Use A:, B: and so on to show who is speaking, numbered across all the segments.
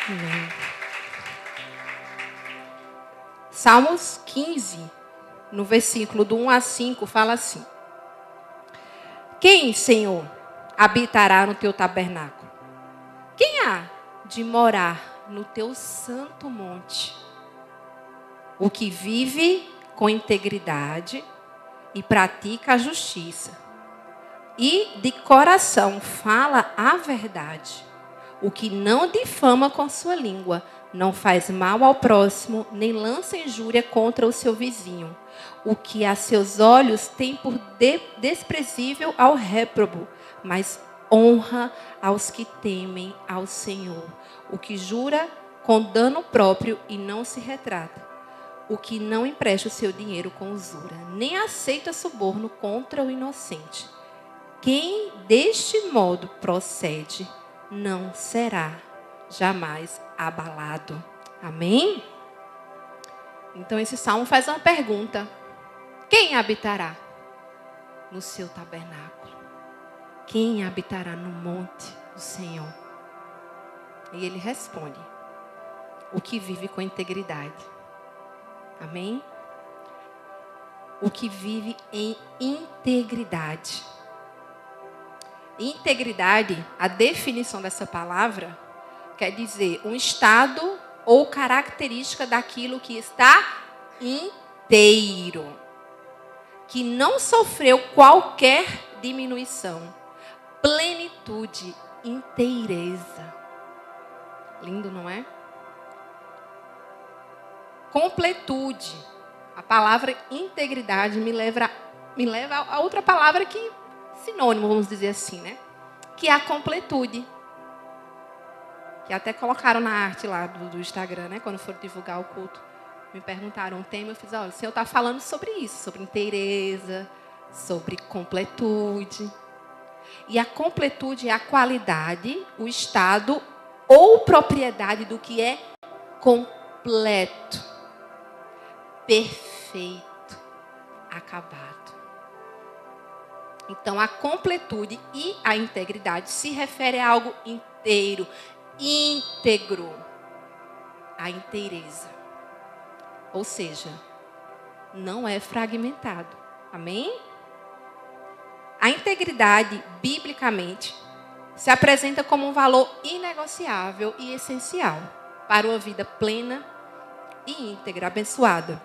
A: Amém. Salmos 15, no versículo do 1 a 5, fala assim: Quem, Senhor, habitará no teu tabernáculo? Quem há de morar no teu santo monte? O que vive com integridade e pratica a justiça, e de coração fala a verdade. O que não difama com sua língua, não faz mal ao próximo, nem lança injúria contra o seu vizinho. O que a seus olhos tem por desprezível ao réprobo, mas honra aos que temem ao Senhor. O que jura com dano próprio e não se retrata. O que não empresta o seu dinheiro com usura, nem aceita suborno contra o inocente. Quem deste modo procede, não será jamais abalado. Amém? Então esse salmo faz uma pergunta: quem habitará no seu tabernáculo? Quem habitará no monte do Senhor? E ele responde: o que vive com integridade. Amém? O que vive em integridade. Integridade, a definição dessa palavra, quer dizer um estado ou característica daquilo que está inteiro, que não sofreu qualquer diminuição, plenitude, inteireza. Lindo, não é? Completude. A palavra integridade me leva a outra palavra que sinônimo, vamos dizer assim, né? Que é a completude. Que até colocaram na arte lá do Instagram, né? Quando foram divulgar o culto. Me perguntaram um tema, eu fiz, olha, o Senhor está falando sobre isso, sobre inteireza, sobre completude. E a completude é a qualidade, o estado ou propriedade do que é completo, perfeito, acabado. Então, a completude e a integridade se refere a algo inteiro, íntegro, a inteireza. Ou seja, não é fragmentado. Amém? A integridade, biblicamente, se apresenta como um valor inegociável e essencial para uma vida plena e íntegra, abençoada.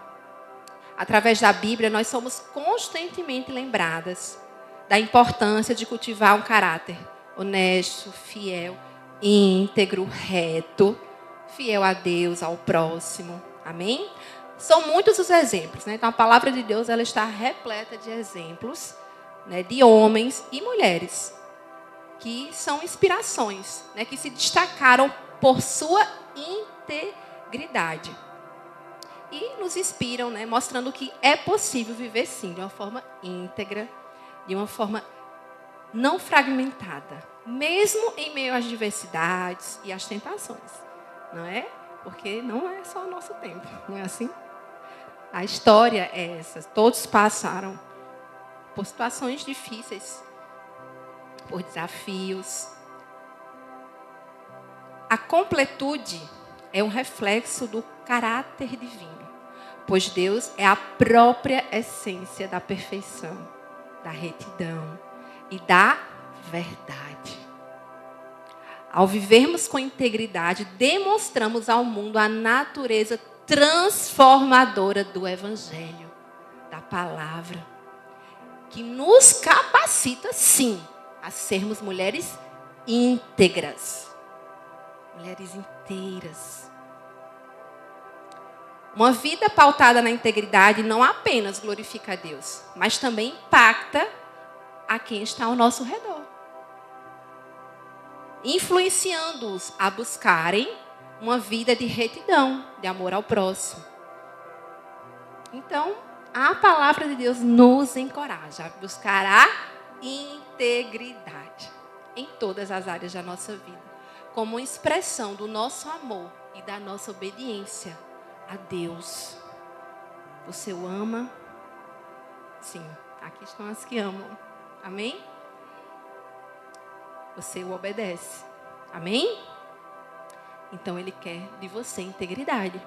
A: Através da Bíblia, nós somos constantemente lembradas da importância de cultivar um caráter honesto, fiel, íntegro, reto, fiel a Deus, ao próximo. Amém? São muitos os exemplos, né? Então, a palavra de Deus ela está repleta de exemplos, né, de homens e mulheres que são inspirações, né, que se destacaram por sua integridade. E nos inspiram, né, mostrando que é possível viver, sim, de uma forma íntegra, de uma forma não fragmentada, mesmo em meio às diversidades e às tentações, não é? Porque não é só o nosso tempo, não é assim? A história é essa, todos passaram por situações difíceis, por desafios. A completude é um reflexo do caráter divino, pois Deus é a própria essência da perfeição, da retidão e da verdade. Ao vivermos com integridade, demonstramos ao mundo a natureza transformadora do Evangelho, da palavra, que nos capacita, sim, a sermos mulheres íntegras, mulheres inteiras. Uma vida pautada na integridade não apenas glorifica a Deus, mas também impacta a quem está ao nosso redor, influenciando-os a buscarem uma vida de retidão, de amor ao próximo. Então, a palavra de Deus nos encoraja a buscar a integridade em todas as áreas da nossa vida, como expressão do nosso amor e da nossa obediência a Deus. Você o ama? Sim, aqui estão as que amam. Amém? Você o obedece. Amém? Então Ele quer de você integridade.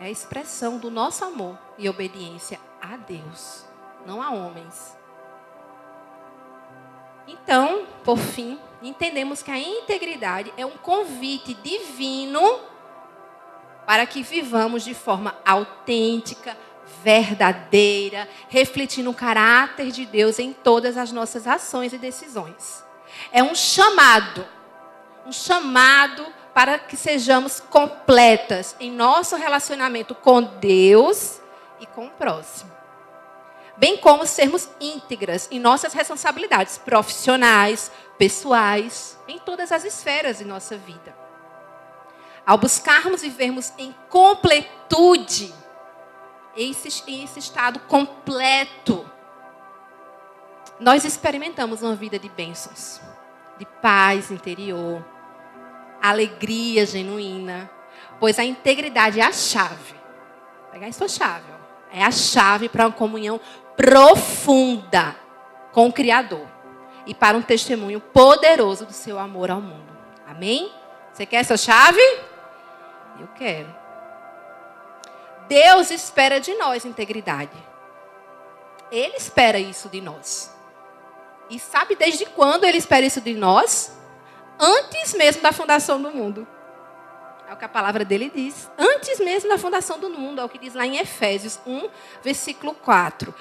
A: É a expressão do nosso amor e obediência a Deus, não a homens. Então, por fim, entendemos que a integridade é um convite divino para que vivamos de forma autêntica, verdadeira, refletindo o caráter de Deus em todas as nossas ações e decisões. É um chamado para que sejamos completas em nosso relacionamento com Deus e com o próximo. Bem como sermos íntegras em nossas responsabilidades profissionais, pessoais, em todas as esferas de nossa vida. Ao buscarmos vivermos em completude, esse estado completo, nós experimentamos uma vida de bênçãos, de paz interior, alegria genuína, pois a integridade é a chave. Pegar a sua chave, ó. É a chave para uma comunhão profunda com o Criador e para um testemunho poderoso do seu amor ao mundo. Amém? Você quer essa chave? Eu quero. Deus espera de nós integridade. Ele espera isso de nós. E sabe desde quando Ele espera isso de nós? Antes mesmo da fundação do mundo. É o que a palavra dele diz. Antes mesmo da fundação do mundo. É o que diz lá em Efésios 1, versículo 4.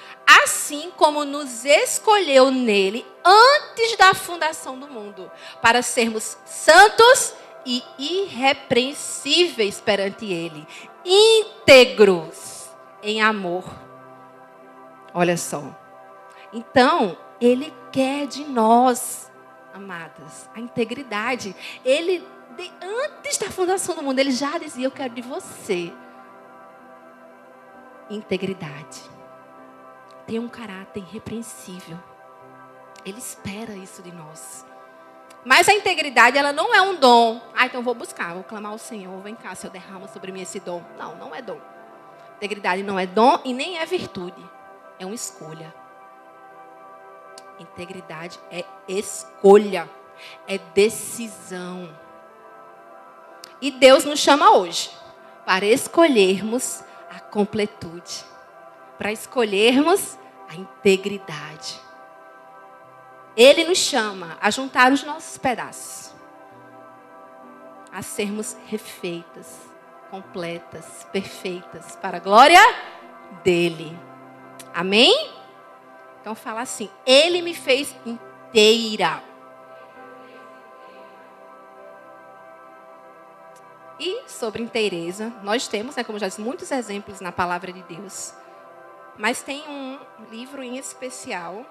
A: Assim como nos escolheu nele antes da fundação do mundo, para sermos santos e irrepreensíveis perante ele, íntegros em amor. Olha só. Então, Ele quer de nós, amadas, a integridade. Ele, antes da fundação do mundo, Ele já dizia: eu quero de você integridade. Tem um caráter irrepreensível. Ele espera isso de nós. Mas a integridade, ela não é um dom. Então eu vou buscar, vou clamar ao Senhor. Vem cá, Senhor, derrama sobre mim esse dom. Não, não é dom. Integridade não é dom e nem é virtude. É uma escolha. Integridade é escolha. É decisão. E Deus nos chama hoje para escolhermos a completude. Para escolhermos a integridade. Ele nos chama a juntar os nossos pedaços, a sermos refeitas, completas, perfeitas, para a glória dele. Amém? Então fala assim: Ele me fez inteira. E sobre inteireza, nós temos, como já disse, muitos exemplos na palavra de Deus. Mas tem um livro em especial,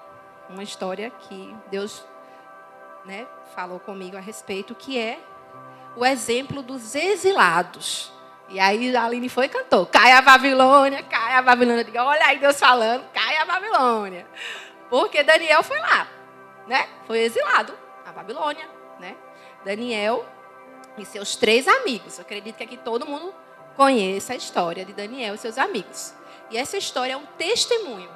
A: uma história que Deus, falou comigo a respeito, que é o exemplo dos exilados. E aí a Aline foi e cantou: cai a Babilônia, cai a Babilônia. Digo, olha aí Deus falando, cai a Babilônia. Porque Daniel foi lá, foi exilado a Babilônia. Daniel e seus 3 amigos. Eu acredito que aqui todo mundo conheça a história de Daniel e seus amigos. E essa história é um testemunho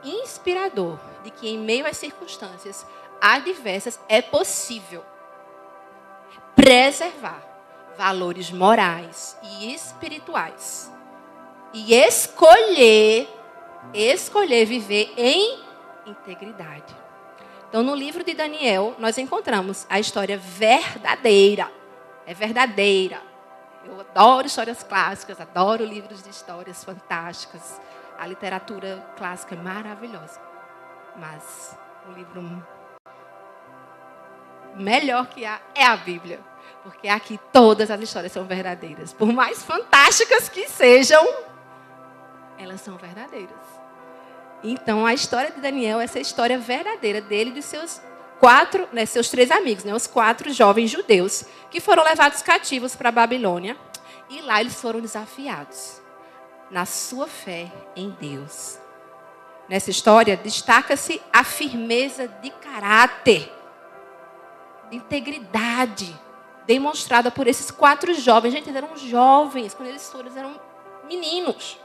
A: inspirador de que em meio às circunstâncias adversas é possível preservar valores morais e espirituais e escolher viver em integridade. Então, no livro de Daniel, nós encontramos a história verdadeira. É verdadeira. Eu adoro histórias clássicas, adoro livros de histórias fantásticas. A literatura clássica é maravilhosa. Mas o livro melhor que há é a Bíblia. Porque aqui todas as histórias são verdadeiras. Por mais fantásticas que sejam, elas são verdadeiras. Então, a história de Daniel, essa é a história verdadeira dele e de seus 3 amigos, os 4 jovens judeus, que foram levados cativos para a Babilônia. E lá eles foram desafiados na sua fé em Deus. Nessa história, destaca-se a firmeza de caráter, de integridade, demonstrada por esses 4 jovens. Gente, eles eram jovens, quando eles foram, eles eram meninos.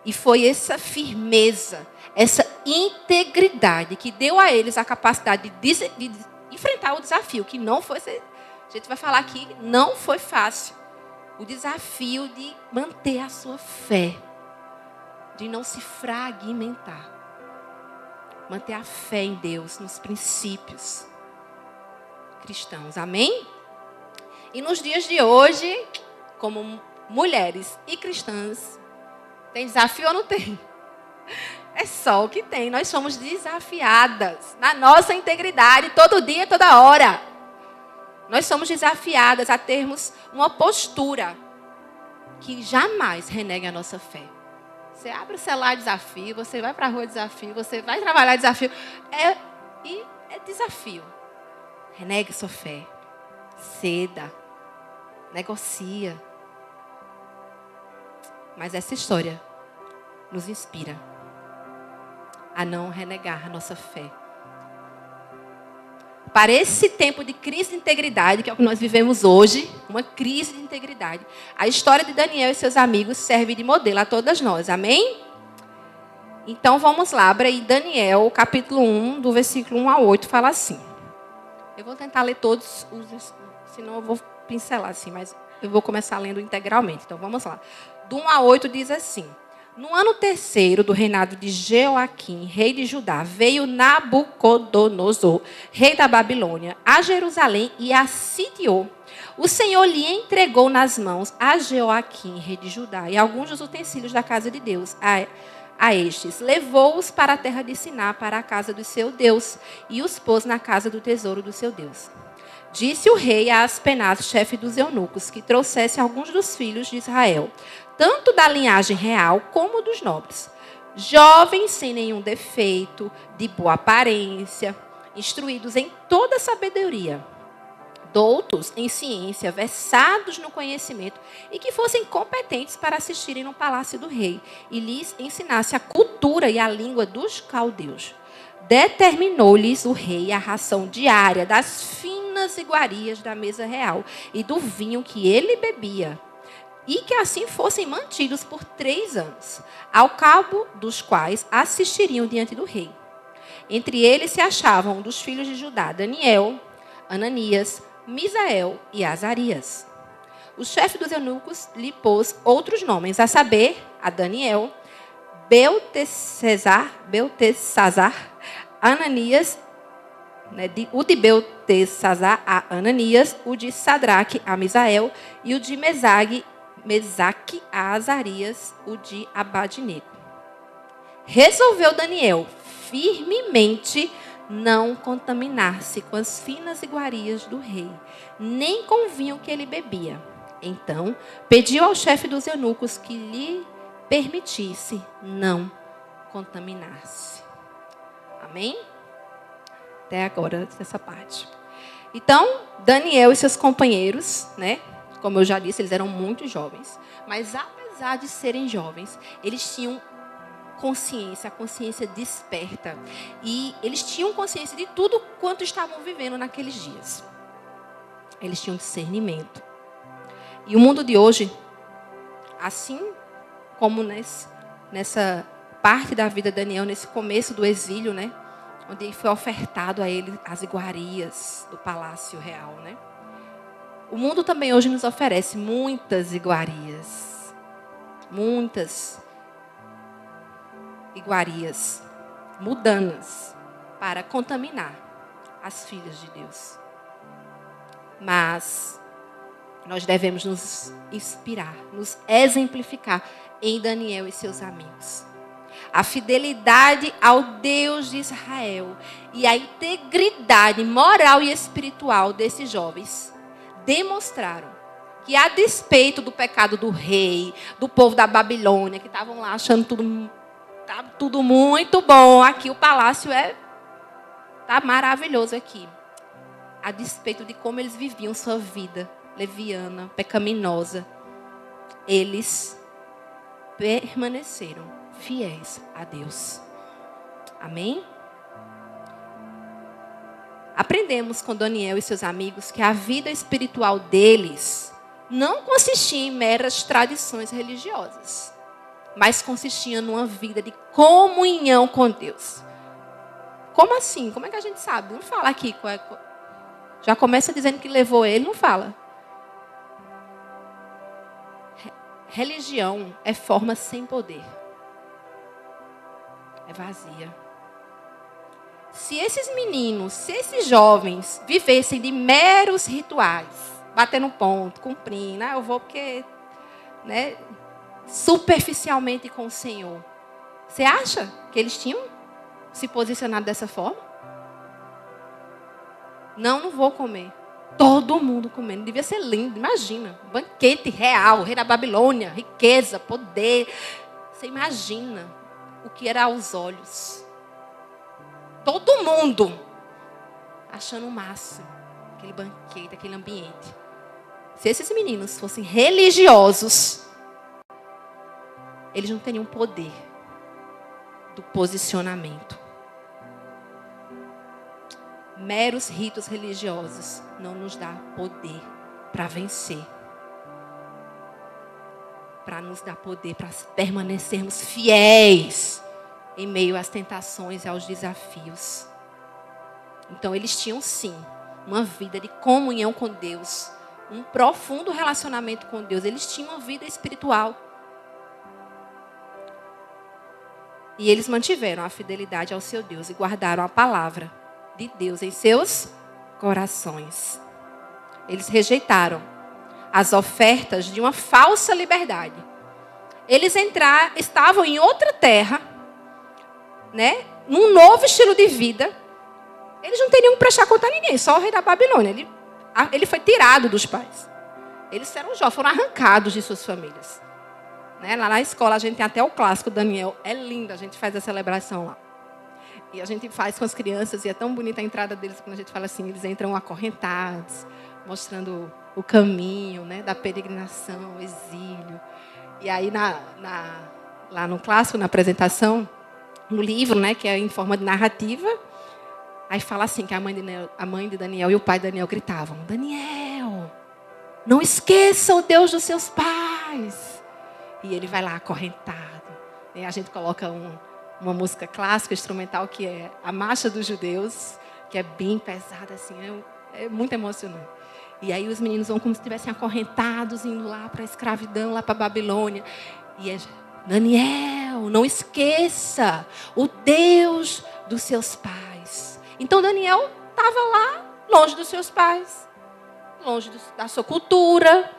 A: E foi essa firmeza, essa integridade que deu a eles a capacidade de enfrentar o desafio, que não foi, a gente vai falar aqui, não foi fácil. O desafio de manter a sua fé, de não se fragmentar. Manter a fé em Deus, nos princípios cristãos. Amém? E nos dias de hoje, como mulheres e cristãs, tem desafio ou não tem? É só o que tem. Nós somos desafiadas na nossa integridade, todo dia, toda hora. Nós somos desafiadas a termos uma postura que jamais renegue a nossa fé. Você abre o celular, desafio. Você vai para a rua, desafio. Você vai trabalhar, desafio. É desafio. Renegue sua fé. Ceda. Negocia. Mas essa história nos inspira a não renegar a nossa fé. Para esse tempo de crise de integridade, que é o que nós vivemos hoje, uma crise de integridade, a história de Daniel e seus amigos serve de modelo a todas nós. Amém? Então vamos lá, abra aí Daniel, capítulo 1, do versículo 1 a 8, fala assim. Eu vou tentar ler todos, senão eu vou pincelar assim, mas eu vou começar lendo integralmente. Então vamos lá. Do 1 a 8 diz assim. No ano terceiro do reinado de Jeoaquim, rei de Judá, veio Nabucodonosor, rei da Babilônia, a Jerusalém e a sitiou. O Senhor lhe entregou nas mãos a Jeoaquim, rei de Judá, e alguns dos utensílios da casa de Deus a estes. Levou-os para a terra de Siná, para a casa do seu Deus, e os pôs na casa do tesouro do seu Deus. Disse o rei a Aspenaz, chefe dos eunucos, que trouxesse alguns dos filhos de Israel, tanto da linhagem real como dos nobres, jovens sem nenhum defeito, de boa aparência, instruídos em toda sabedoria, doutos em ciência, versados no conhecimento, e que fossem competentes para assistirem no palácio do rei, e lhes ensinasse a cultura e a língua dos caldeus. Determinou-lhes o rei a ração diária das finas iguarias da mesa real e do vinho que ele bebia, e que assim fossem mantidos por 3 anos, ao cabo dos quais assistiriam diante do rei. Entre eles se achavam dos filhos de Judá, Daniel, Ananias, Misael e Azarias. O chefe dos eunucos lhe pôs outros nomes, a saber, a Daniel, Beltesazar, Ananias, o de Beltesazar a Ananias, o de Sadraque a Misael e o de Mesaque a Azarias, o de Abadnego. Resolveu Daniel firmemente não contaminar-se com as finas iguarias do rei, nem com o vinho que ele bebia. Então, pediu ao chefe dos eunucos que lhe permitisse não contaminar-se. Amém? Até agora, essa parte. Então, Daniel e seus companheiros, como eu já disse, eles eram muito jovens. Mas, apesar de serem jovens, eles tinham consciência, a consciência desperta. E eles tinham consciência de tudo quanto estavam vivendo naqueles dias. Eles tinham discernimento. E o mundo de hoje, assim como nessa parte da vida de Daniel, nesse começo do exílio, onde foi ofertado a ele as iguarias do palácio real, O mundo também hoje nos oferece muitas iguarias. Muitas iguarias mudanas para contaminar as filhas de Deus. Mas nós devemos nos inspirar, nos exemplificar em Daniel e seus amigos. A fidelidade ao Deus de Israel e a integridade moral e espiritual desses jovens demonstraram que, a despeito do pecado do rei, do povo da Babilônia, que estavam lá achando tudo muito bom, aqui o palácio está maravilhoso aqui. A despeito de como eles viviam sua vida leviana, pecaminosa, eles permaneceram fiéis a Deus. Amém? Aprendemos com Daniel e seus amigos que a vida espiritual deles não consistia em meras tradições religiosas, mas consistia numa vida de comunhão com Deus. Como assim? Como é que a gente sabe? Vamos falar aqui Já começa dizendo que levou ele, não fala. Religião é forma sem poder. É vazia. Se esses meninos, se esses jovens vivessem de meros rituais, batendo ponto, cumprindo, eu vou porque, né, superficialmente com o Senhor. Você acha que eles tinham se posicionado dessa forma? Não vou comer. Todo mundo comendo. Devia ser lindo, imagina. Banquete real, rei da Babilônia, riqueza, poder. Você imagina o que era aos olhos. Todo mundo achando o máximo. Aquele banquete, aquele ambiente. Se esses meninos fossem religiosos, eles não teriam poder do posicionamento. Meros ritos religiosos não nos dá poder para vencer. Para nos dar poder, para permanecermos fiéis em meio às tentações e aos desafios. Então eles tinham sim uma vida de comunhão com Deus, um profundo relacionamento com Deus. Eles tinham uma vida espiritual. E eles mantiveram a fidelidade ao seu Deus e guardaram a palavra de Deus em seus corações. Eles rejeitaram as ofertas de uma falsa liberdade. Eles estavam em outra terra, né? Num novo estilo de vida. Eles não teriam que prestar conta a ninguém, só o rei da Babilônia. Ele foi tirado dos pais. Eles eram jovens, foram arrancados de suas famílias. Né? Lá na escola a gente tem até o clássico Daniel. É lindo, a gente faz a celebração lá. E a gente faz com as crianças, e é tão bonita a entrada deles, quando a gente fala assim, eles entram acorrentados, mostrando o caminho, né, da peregrinação, o exílio. E aí, lá no clássico, na apresentação, no livro, né, que é em forma de narrativa, aí fala assim, que a mãe de Daniel e o pai de Daniel gritavam, Daniel, não esqueça o Deus dos seus pais. E ele vai lá acorrentado. E a gente coloca uma música clássica, instrumental, que é a Marcha dos Judeus, que é bem pesada, assim, é muito emocionante. E aí os meninos vão como se estivessem acorrentados, indo lá para a escravidão, lá para a Babilônia. E é, Daniel, não esqueça o Deus dos seus pais. Então Daniel estava lá, longe dos seus pais, longe da sua cultura.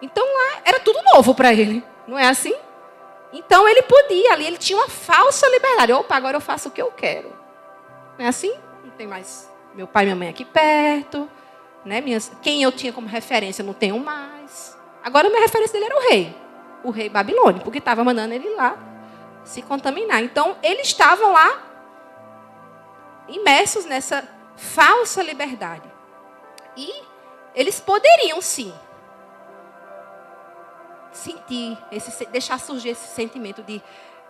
A: Então lá era tudo novo para ele, não é assim? Então ele podia ali, ele tinha uma falsa liberdade. Opa, agora eu faço o que eu quero. Não é assim? Não tem mais meu pai e minha mãe aqui perto. Né? Quem eu tinha como referência, eu não tenho mais. Agora a minha referência dele era o rei babilônico, porque estava mandando ele lá se contaminar. Então eles estavam lá imersos nessa falsa liberdade. E eles poderiam sim sentir, deixar surgir esse sentimento de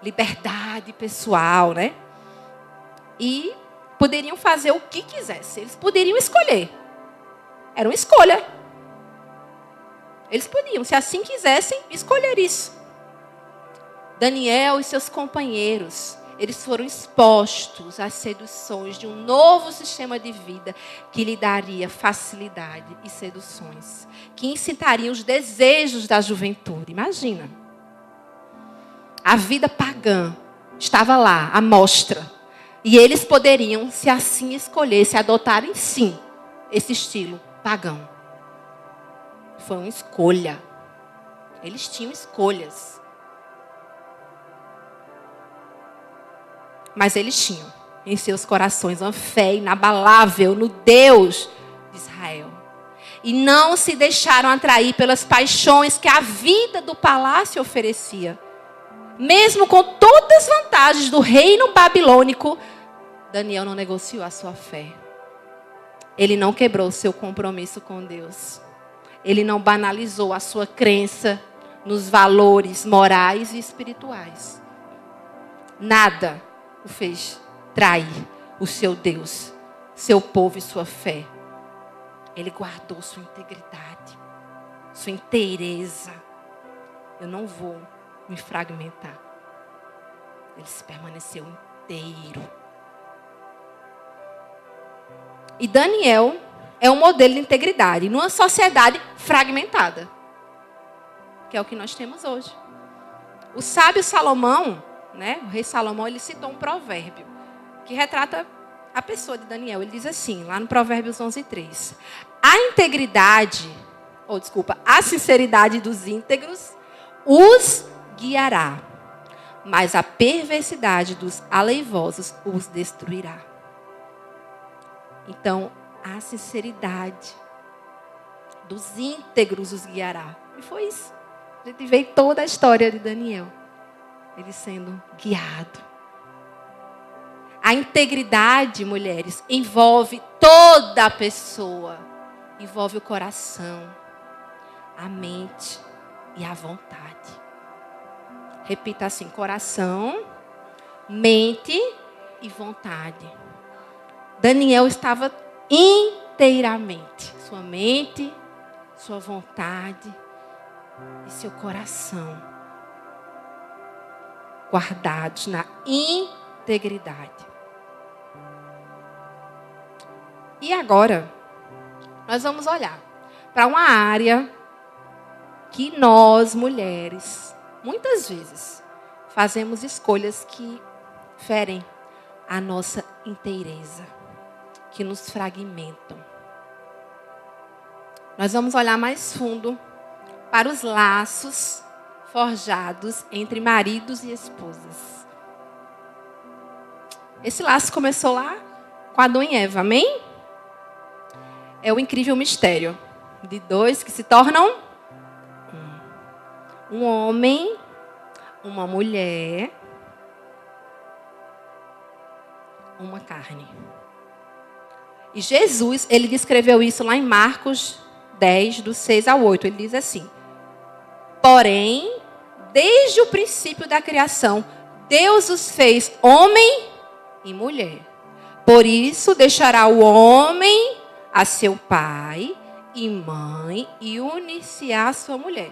A: liberdade pessoal, né? E poderiam fazer o que quisessem. Eles poderiam escolher. Era uma escolha. Eles podiam, se assim quisessem, escolher isso. Daniel e seus companheiros, eles foram expostos às seduções de um novo sistema de vida que lhe daria facilidade e seduções, que incitariam os desejos da juventude. Imagina. A vida pagã estava lá, à mostra. E eles poderiam, se assim escolhessem, adotarem sim esse estilo pagão. Foi uma escolha. Eles tinham escolhas. Mas eles tinham em seus corações uma fé inabalável no Deus de Israel. E não se deixaram atrair pelas paixões que a vida do palácio oferecia. Mesmo com todas as vantagens do reino babilônico, Daniel não negociou a sua fé. Ele não quebrou seu compromisso com Deus. Ele não banalizou a sua crença nos valores morais e espirituais. Nada o fez trair o seu Deus, seu povo e sua fé. Ele guardou sua integridade, sua inteireza. Eu não vou me fragmentar. Ele se permaneceu inteiro. E Daniel é um modelo de integridade numa sociedade fragmentada, que é o que nós temos hoje. O sábio Salomão, né, o rei Salomão, ele citou um provérbio que retrata a pessoa de Daniel. Ele diz assim, lá no Provérbios 11:3. A sinceridade dos íntegros os guiará, mas a perversidade dos aleivosos os destruirá. Então, a sinceridade dos íntegros os guiará. E foi isso. A gente vê toda a história de Daniel, ele sendo guiado. A integridade, mulheres, envolve toda a pessoa. Envolve o coração, a mente e a vontade. Repita assim: coração, mente e vontade. Daniel estava inteiramente, sua mente, sua vontade e seu coração guardados na integridade. E agora, nós vamos olhar para uma área que nós, mulheres, muitas vezes, fazemos escolhas que ferem a nossa inteireza, que nos fragmentam. Nós vamos olhar mais fundo para os laços forjados entre maridos e esposas. Esse laço começou lá com Adão e Eva, amém? É o incrível mistério de dois que se tornam um homem, uma mulher, uma carne. E Jesus, ele descreveu isso lá em Marcos 10, do 6 ao 8. Ele diz assim: porém, desde o princípio da criação, Deus os fez homem e mulher. Por isso, deixará o homem a seu pai e mãe e unir-se-á a sua mulher.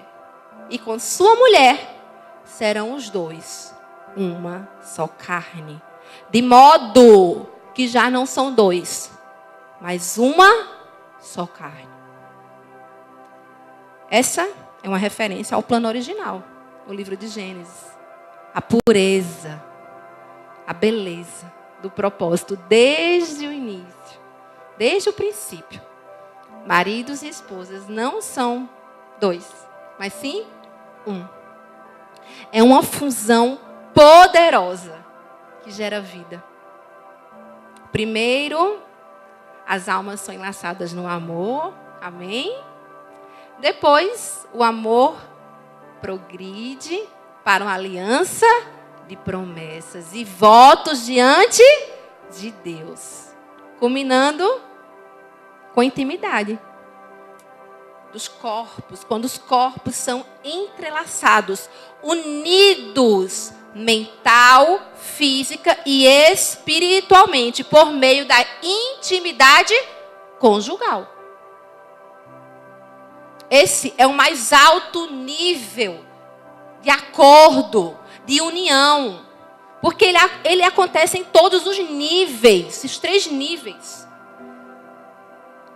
A: E com sua mulher serão os dois uma só carne. De modo que já não são dois, mas uma só carne. Essa é uma referência ao plano original, o livro de Gênesis. A pureza, a beleza do propósito desde o início. Desde o princípio, maridos e esposas não são dois, mas sim um. É uma fusão poderosa que gera vida. Primeiro, as almas são enlaçadas no amor, amém? Depois, o amor progride para uma aliança de promessas e votos diante de Deus. Culminando com intimidade dos corpos, quando os corpos são entrelaçados, unidos mental, física e espiritualmente por meio da intimidade conjugal. Esse é o mais alto nível de acordo, de união. Porque ele acontece em todos os níveis, esses 3 níveis.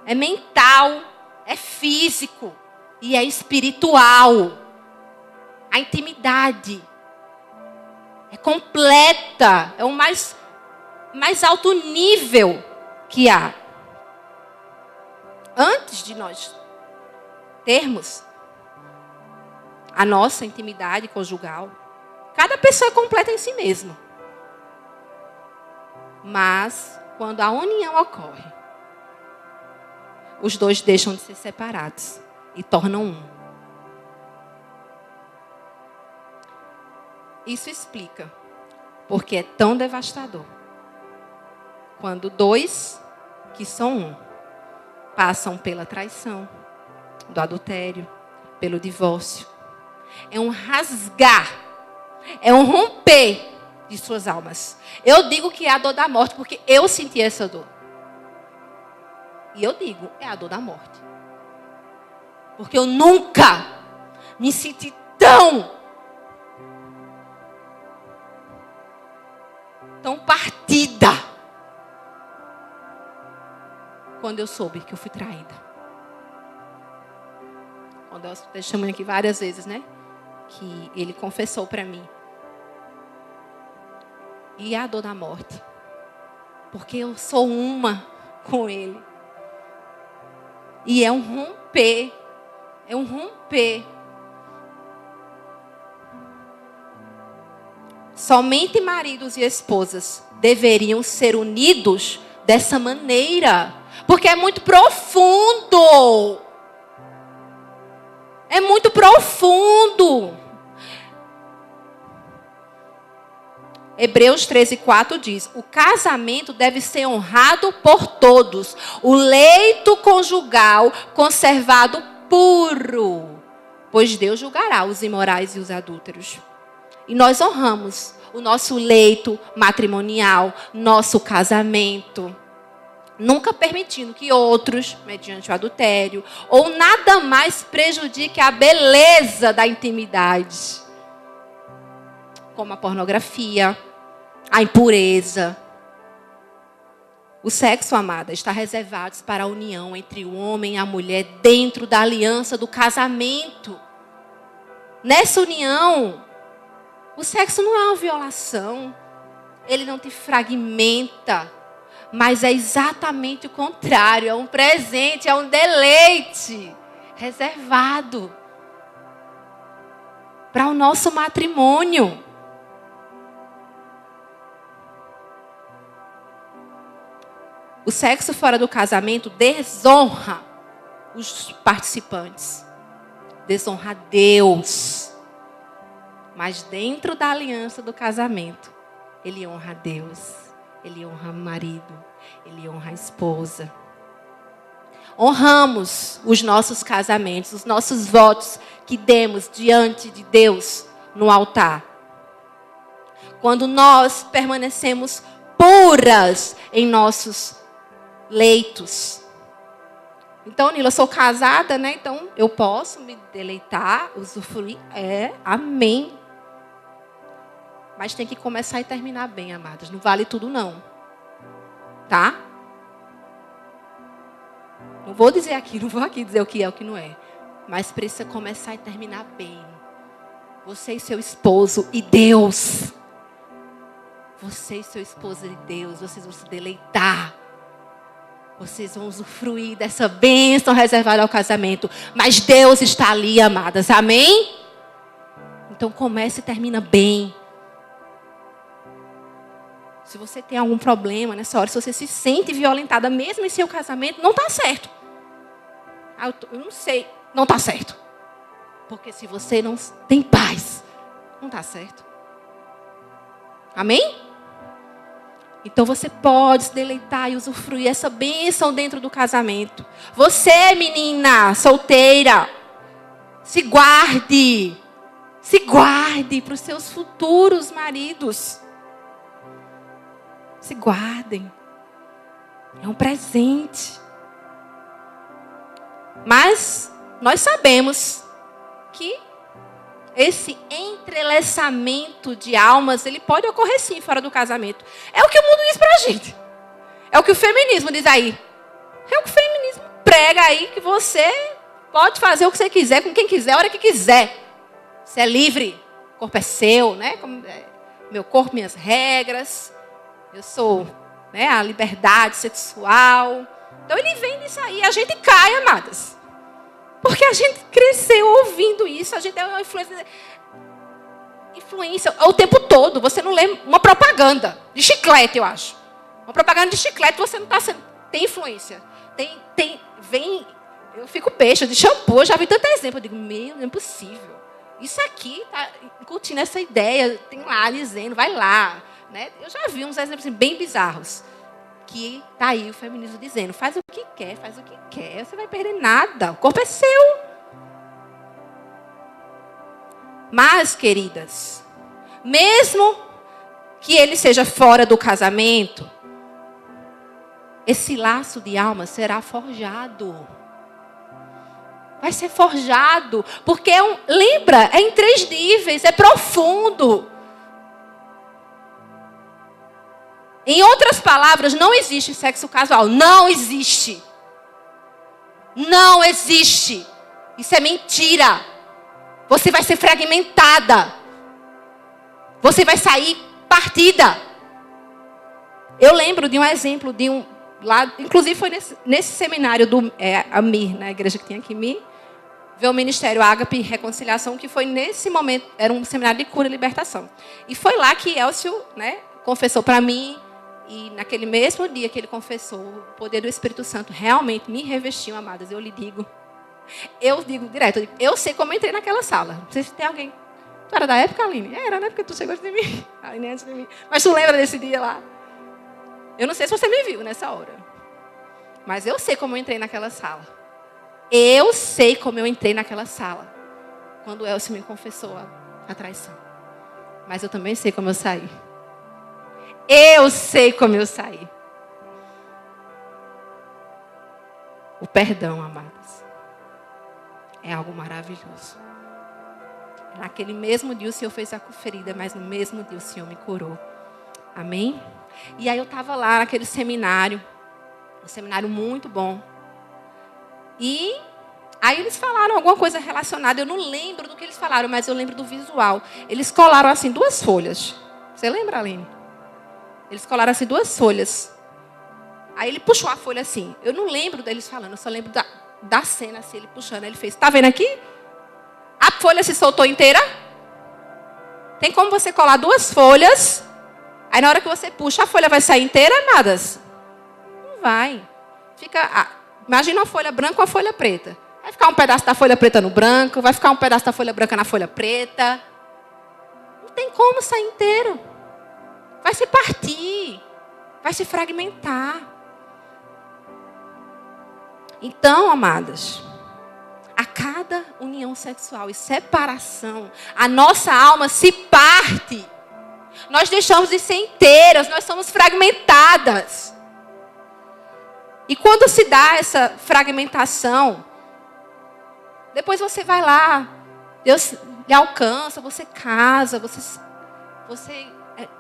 A: É mental, é físico e é espiritual. A intimidade é completa, é o mais alto nível que há. Antes de nós termos a nossa intimidade conjugal, cada pessoa é completa em si mesma. Mas, quando a união ocorre, os dois deixam de ser separados e tornam um. Isso explica porque é tão devastador quando 2 que são um passam pela traição, do adultério, pelo divórcio. É um rasgar, é um romper de suas almas. Eu digo que é a dor da morte porque eu senti essa dor. E eu digo, é a dor da morte. Porque eu nunca me senti tão partida quando eu soube que eu fui traída. Quando eu testemunho aqui várias vezes, né? Que ele confessou para mim. E a dor da morte. Porque eu sou uma com ele. E é um romper. É um romper. Somente maridos e esposas deveriam ser unidos dessa maneira. Porque é muito profundo. É muito profundo. Hebreus 13:4 diz: o casamento deve ser honrado por todos. O leito conjugal conservado puro. Pois Deus julgará os imorais e os adúlteros. E nós honramos o nosso leito matrimonial, nosso casamento. Nunca permitindo que outros, mediante o adultério, ou nada mais prejudique a beleza da intimidade. Como a pornografia, a impureza. O sexo, amada, está reservado para a união entre o homem e a mulher dentro da aliança do casamento. Nessa união, o sexo não é uma violação. Ele não te fragmenta. Mas é exatamente o contrário. É um presente, é um deleite reservado para o nosso matrimônio. O sexo fora do casamento desonra os participantes. Desonra a Deus. Mas dentro da aliança do casamento, ele honra a Deus. Ele honra o marido. Ele honra a esposa. Honramos os nossos casamentos, os nossos votos que demos diante de Deus no altar. Quando nós permanecemos puras em nossos leitos. Então, Nila, eu sou casada, né? Então, eu posso me deleitar, usufruir. Amém. Mas tem que começar e terminar bem, amadas. Não vale tudo, não. Tá? Não vou dizer aqui, não vou aqui dizer o que é, o que não é. Mas precisa começar e terminar bem. Você e seu esposo e Deus. Você e seu esposo e Deus. Vocês vão se deleitar. Vocês vão usufruir dessa bênção reservada ao casamento. Mas Deus está ali, amadas. Amém? Então comece e termina bem. Se você tem algum problema nessa hora, se você se sente violentada mesmo em seu casamento, não está certo. Eu não sei, não está certo. Porque se você não tem paz, não está certo. Amém? Então você pode se deleitar e usufruir essa bênção dentro do casamento. Você, menina solteira, se guarde. Se guarde para os seus futuros maridos. Se guardem. É um presente. Mas nós sabemos que esse entrelaçamento de almas, ele pode ocorrer sim fora do casamento. É o que o mundo diz pra gente. É o que o feminismo diz aí. É o que o feminismo prega aí, que você pode fazer o que você quiser, com quem quiser, a hora que quiser. Você é livre. O corpo é seu, né? Meu corpo, minhas regras. Eu sou, né, a liberdade sexual. Então ele vem disso aí. A gente cai, amadas. Porque a gente cresceu ouvindo isso. A gente é uma influência o tempo todo. Você não lê uma propaganda de chiclete, eu acho. Uma propaganda de chiclete, você não está sendo... Tem influência. Vem... Eu fico peixe de shampoo. Eu já vi tanto exemplo. Eu digo, não é possível. Isso aqui está incutindo essa ideia. Tem lá dizendo, vai lá. Né? Eu já vi uns exemplos assim, bem bizarros. Que está aí o feminismo dizendo, faz o que quer, você vai perder nada, o corpo é seu. Mas, queridas, mesmo que ele seja fora do casamento, esse laço de alma será forjado. Vai ser forjado, porque lembra, é em 3 níveis, é profundo. Em outras palavras, não existe sexo casual. Não existe. Não existe. Isso é mentira. Você vai ser fragmentada. Você vai sair partida. Eu lembro de um exemplo de um lá, inclusive foi nesse seminário do Amir, na igreja que tem aqui em Mir, veio o Ministério Ágape e Reconciliação, que foi nesse momento, era um seminário de cura e libertação. E foi lá que Elcio, né, confessou para mim, e naquele mesmo dia que ele confessou, o poder do Espírito Santo realmente me revestiu, amadas. Eu digo direto, eu sei como eu entrei naquela sala. Não sei se tem alguém. Tu era da época, Aline? Era, né? Porque tu chegou antes de mim. A Aline antes de mim. Mas tu lembra desse dia lá? Eu não sei se você me viu nessa hora. Mas eu sei como eu entrei naquela sala. Eu sei como eu entrei naquela sala. Quando o Elcio me confessou a traição. Mas eu também sei como eu saí. Eu sei como eu saí. O perdão, amadas, é algo maravilhoso. Naquele mesmo dia o Senhor fez a ferida, mas no mesmo dia o Senhor me curou. Amém? E aí eu estava lá naquele seminário. Um seminário muito bom. E aí eles falaram alguma coisa relacionada. Eu não lembro do que eles falaram, mas eu lembro do visual. Eles colaram assim 2 folhas. Você lembra, Aline? Eles colaram assim 2 folhas. Aí ele puxou a folha assim. Eu não lembro deles falando, eu só lembro da cena assim, ele puxando. Ele fez, tá vendo aqui? A folha se soltou inteira. Tem como você colar 2 folhas. Aí na hora que você puxa, a folha vai sair inteira, amadas? Não vai. Imagina uma folha branca ou uma folha preta. Vai ficar um pedaço da folha preta no branco, vai ficar um pedaço da folha branca na folha preta. Não tem como sair inteiro. Vai se partir. Vai se fragmentar. Então, amadas, a cada união sexual e separação, a nossa alma se parte. Nós deixamos de ser inteiras, nós somos fragmentadas. E quando se dá essa fragmentação, depois você vai lá, Deus lhe alcança, você casa, você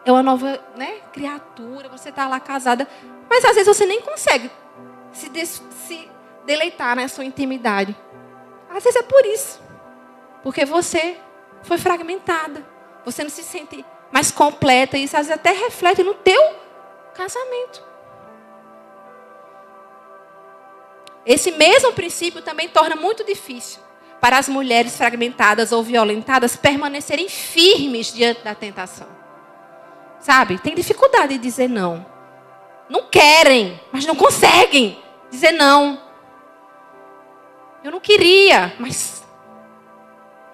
A: é uma nova, né, criatura, você está lá casada. Mas às vezes você nem consegue se deleitar na sua intimidade. Às vezes é por isso. Porque você foi fragmentada. Você não se sente mais completa. E isso às vezes até reflete no teu casamento. Esse mesmo princípio também torna muito difícil para as mulheres fragmentadas ou violentadas permanecerem firmes diante da tentação. Sabe? Tem dificuldade de dizer não. Não querem, mas não conseguem dizer não. Eu não queria, mas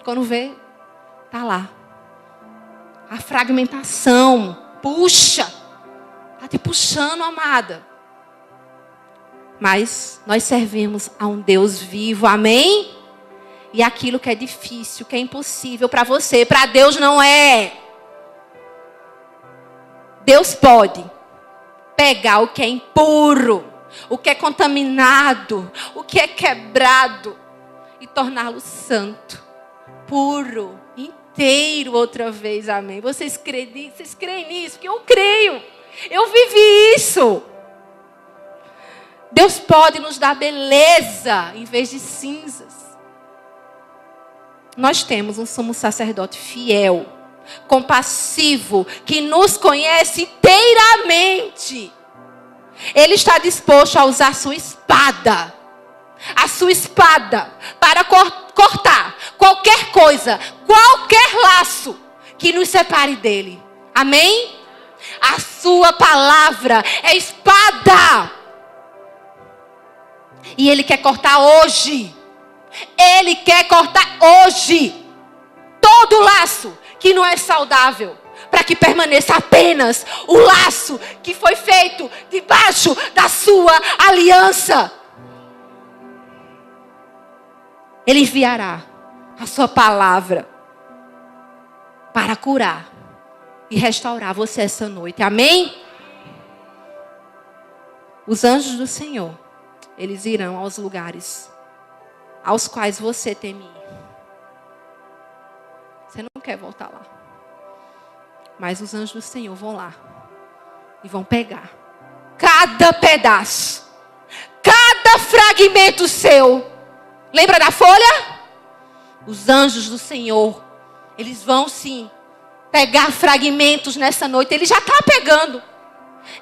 A: quando vê, tá lá. A fragmentação puxa. Tá te puxando, amada. Mas nós servimos a um Deus vivo, amém? E aquilo que é difícil, que é impossível para você, para Deus não é. Deus pode pegar o que é impuro, o que é contaminado, o que é quebrado e torná-lo santo, puro, inteiro outra vez, amém? Vocês creem nisso? Porque eu creio, eu vivi isso. Deus pode nos dar beleza em vez de cinzas. Nós temos um sumo sacerdote fiel, compassivo, que nos conhece inteiramente. Ele está disposto a usar a sua espada para cortar qualquer coisa, qualquer laço que nos separe dele. Amém? A sua palavra é espada. E ele quer cortar hoje. Ele quer cortar hoje todo laço que não é saudável, para que permaneça apenas o laço que foi feito debaixo da sua aliança. Ele enviará a sua palavra para curar e restaurar você essa noite. Amém? Os anjos do Senhor, eles irão aos lugares aos quais você teme ir. Você não quer voltar lá. Mas os anjos do Senhor vão lá e vão pegar cada pedaço pega fragmento seu. Lembra da folha? Os anjos do Senhor, eles vão sim pegar fragmentos nessa noite. Ele já está pegando.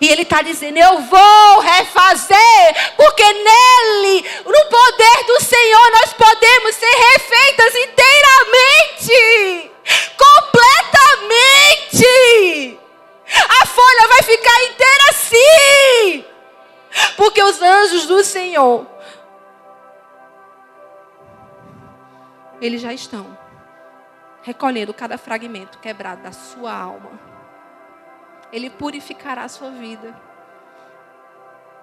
A: E ele está dizendo, eu vou refazer, porque nele, no poder do Senhor, nós podemos ser refeitas inteiramente, completamente. A folha vai ficar inteira assim, porque os anjos do Senhor, eles já estão recolhendo cada fragmento quebrado da sua alma. Ele purificará a sua vida.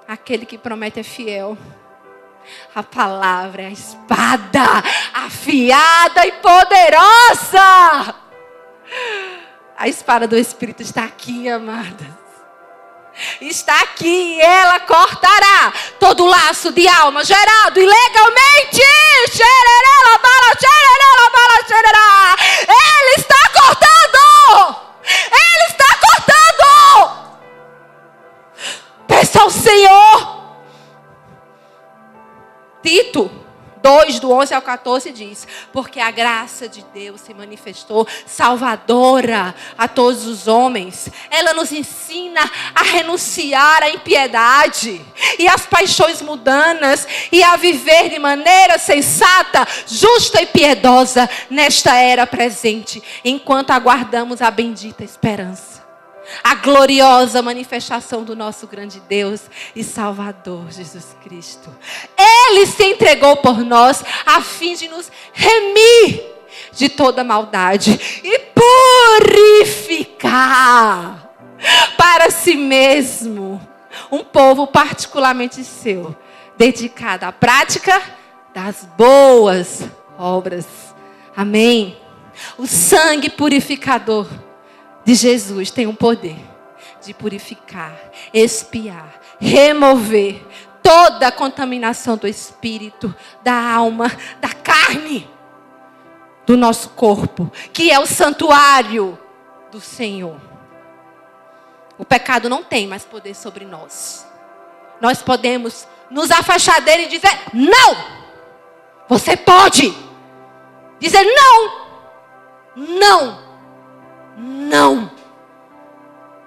A: Aquele que promete é fiel. A palavra é a espada afiada e poderosa. A espada do Espírito está aqui, amadas. Está aqui e ela cortará todo laço de alma gerado ilegalmente. Ele está cortando. Ele está cortando. Peça ao Senhor. Tito 2, do 11 ao 14 diz, porque a graça de Deus se manifestou salvadora a todos os homens. Ela nos ensina a renunciar à impiedade e às paixões mundanas e a viver de maneira sensata, justa e piedosa nesta era presente, enquanto aguardamos a bendita esperança, a gloriosa manifestação do nosso grande Deus e Salvador Jesus Cristo. Ele se entregou por nós a fim de nos remir de toda maldade e purificar para si mesmo um povo particularmente seu, dedicado à prática das boas obras. Amém. O sangue purificador de Jesus tem o poder de purificar, expiar, remover toda a contaminação do espírito, da alma, da carne, do nosso corpo, que é o santuário do Senhor. O pecado não tem mais poder sobre nós. Nós podemos nos afastar dele e dizer, não! Você pode dizer não! Não! Não.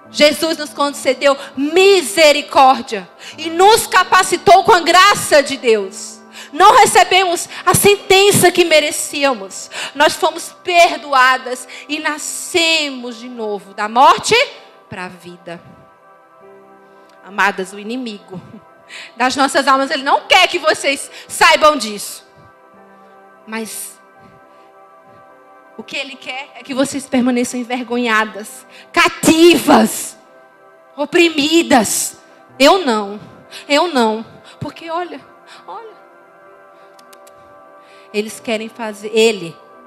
A: Jesus nos concedeu misericórdia e nos capacitou com a graça de Deus. Não recebemos a sentença que merecíamos. Nós fomos perdoadas e nascemos de novo, da morte para a vida. Amadas, o inimigo das nossas almas, ele não quer que vocês saibam disso. Mas o que ele quer é que vocês permaneçam envergonhadas, cativas, oprimidas. Eu não. Porque olha. Eles querem fazer,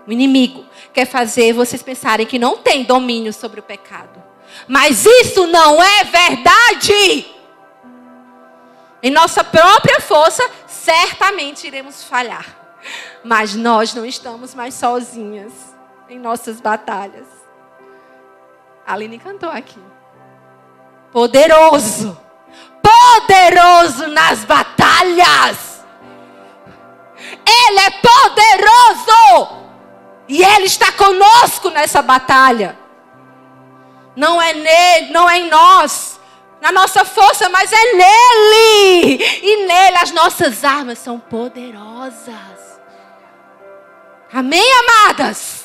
A: o inimigo, quer fazer vocês pensarem que não tem domínio sobre o pecado. Mas isso não é verdade. Em nossa própria força, certamente iremos falhar. Mas nós não estamos mais sozinhas em nossas batalhas. A Aline cantou aqui. Poderoso nas batalhas. Ele é poderoso e Ele está conosco nessa batalha. Não é nele, não é em nós, na nossa força, mas é nele. E nele as nossas armas são poderosas. Amém, amadas?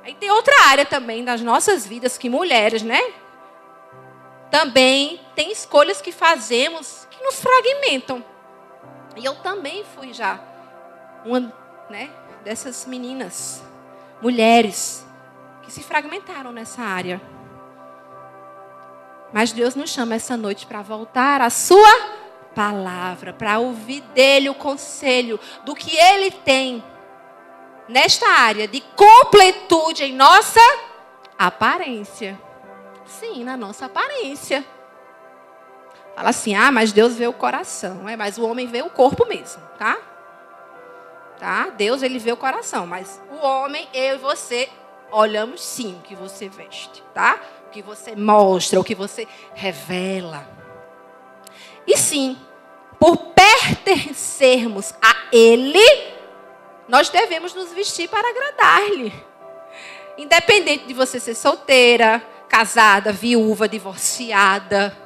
A: Aí tem outra área também das nossas vidas que mulheres, né? Também tem escolhas que fazemos que nos fragmentam. E eu também fui já uma, dessas meninas, mulheres, que se fragmentaram nessa área. Mas Deus nos chama essa noite para voltar à sua palavra, para ouvir dele o conselho do que ele tem nesta área de completude em nossa aparência. Sim, na nossa aparência. Fala assim, mas Deus vê o coração. Mas o homem vê o corpo mesmo, tá? Deus, ele vê o coração. Mas o homem, eu e você, olhamos sim o que você veste, tá? O que você mostra, o que você revela. E sim, por pertencermos a Ele, nós devemos nos vestir para agradar-lhe. Independente de você ser solteira, casada, viúva, divorciada,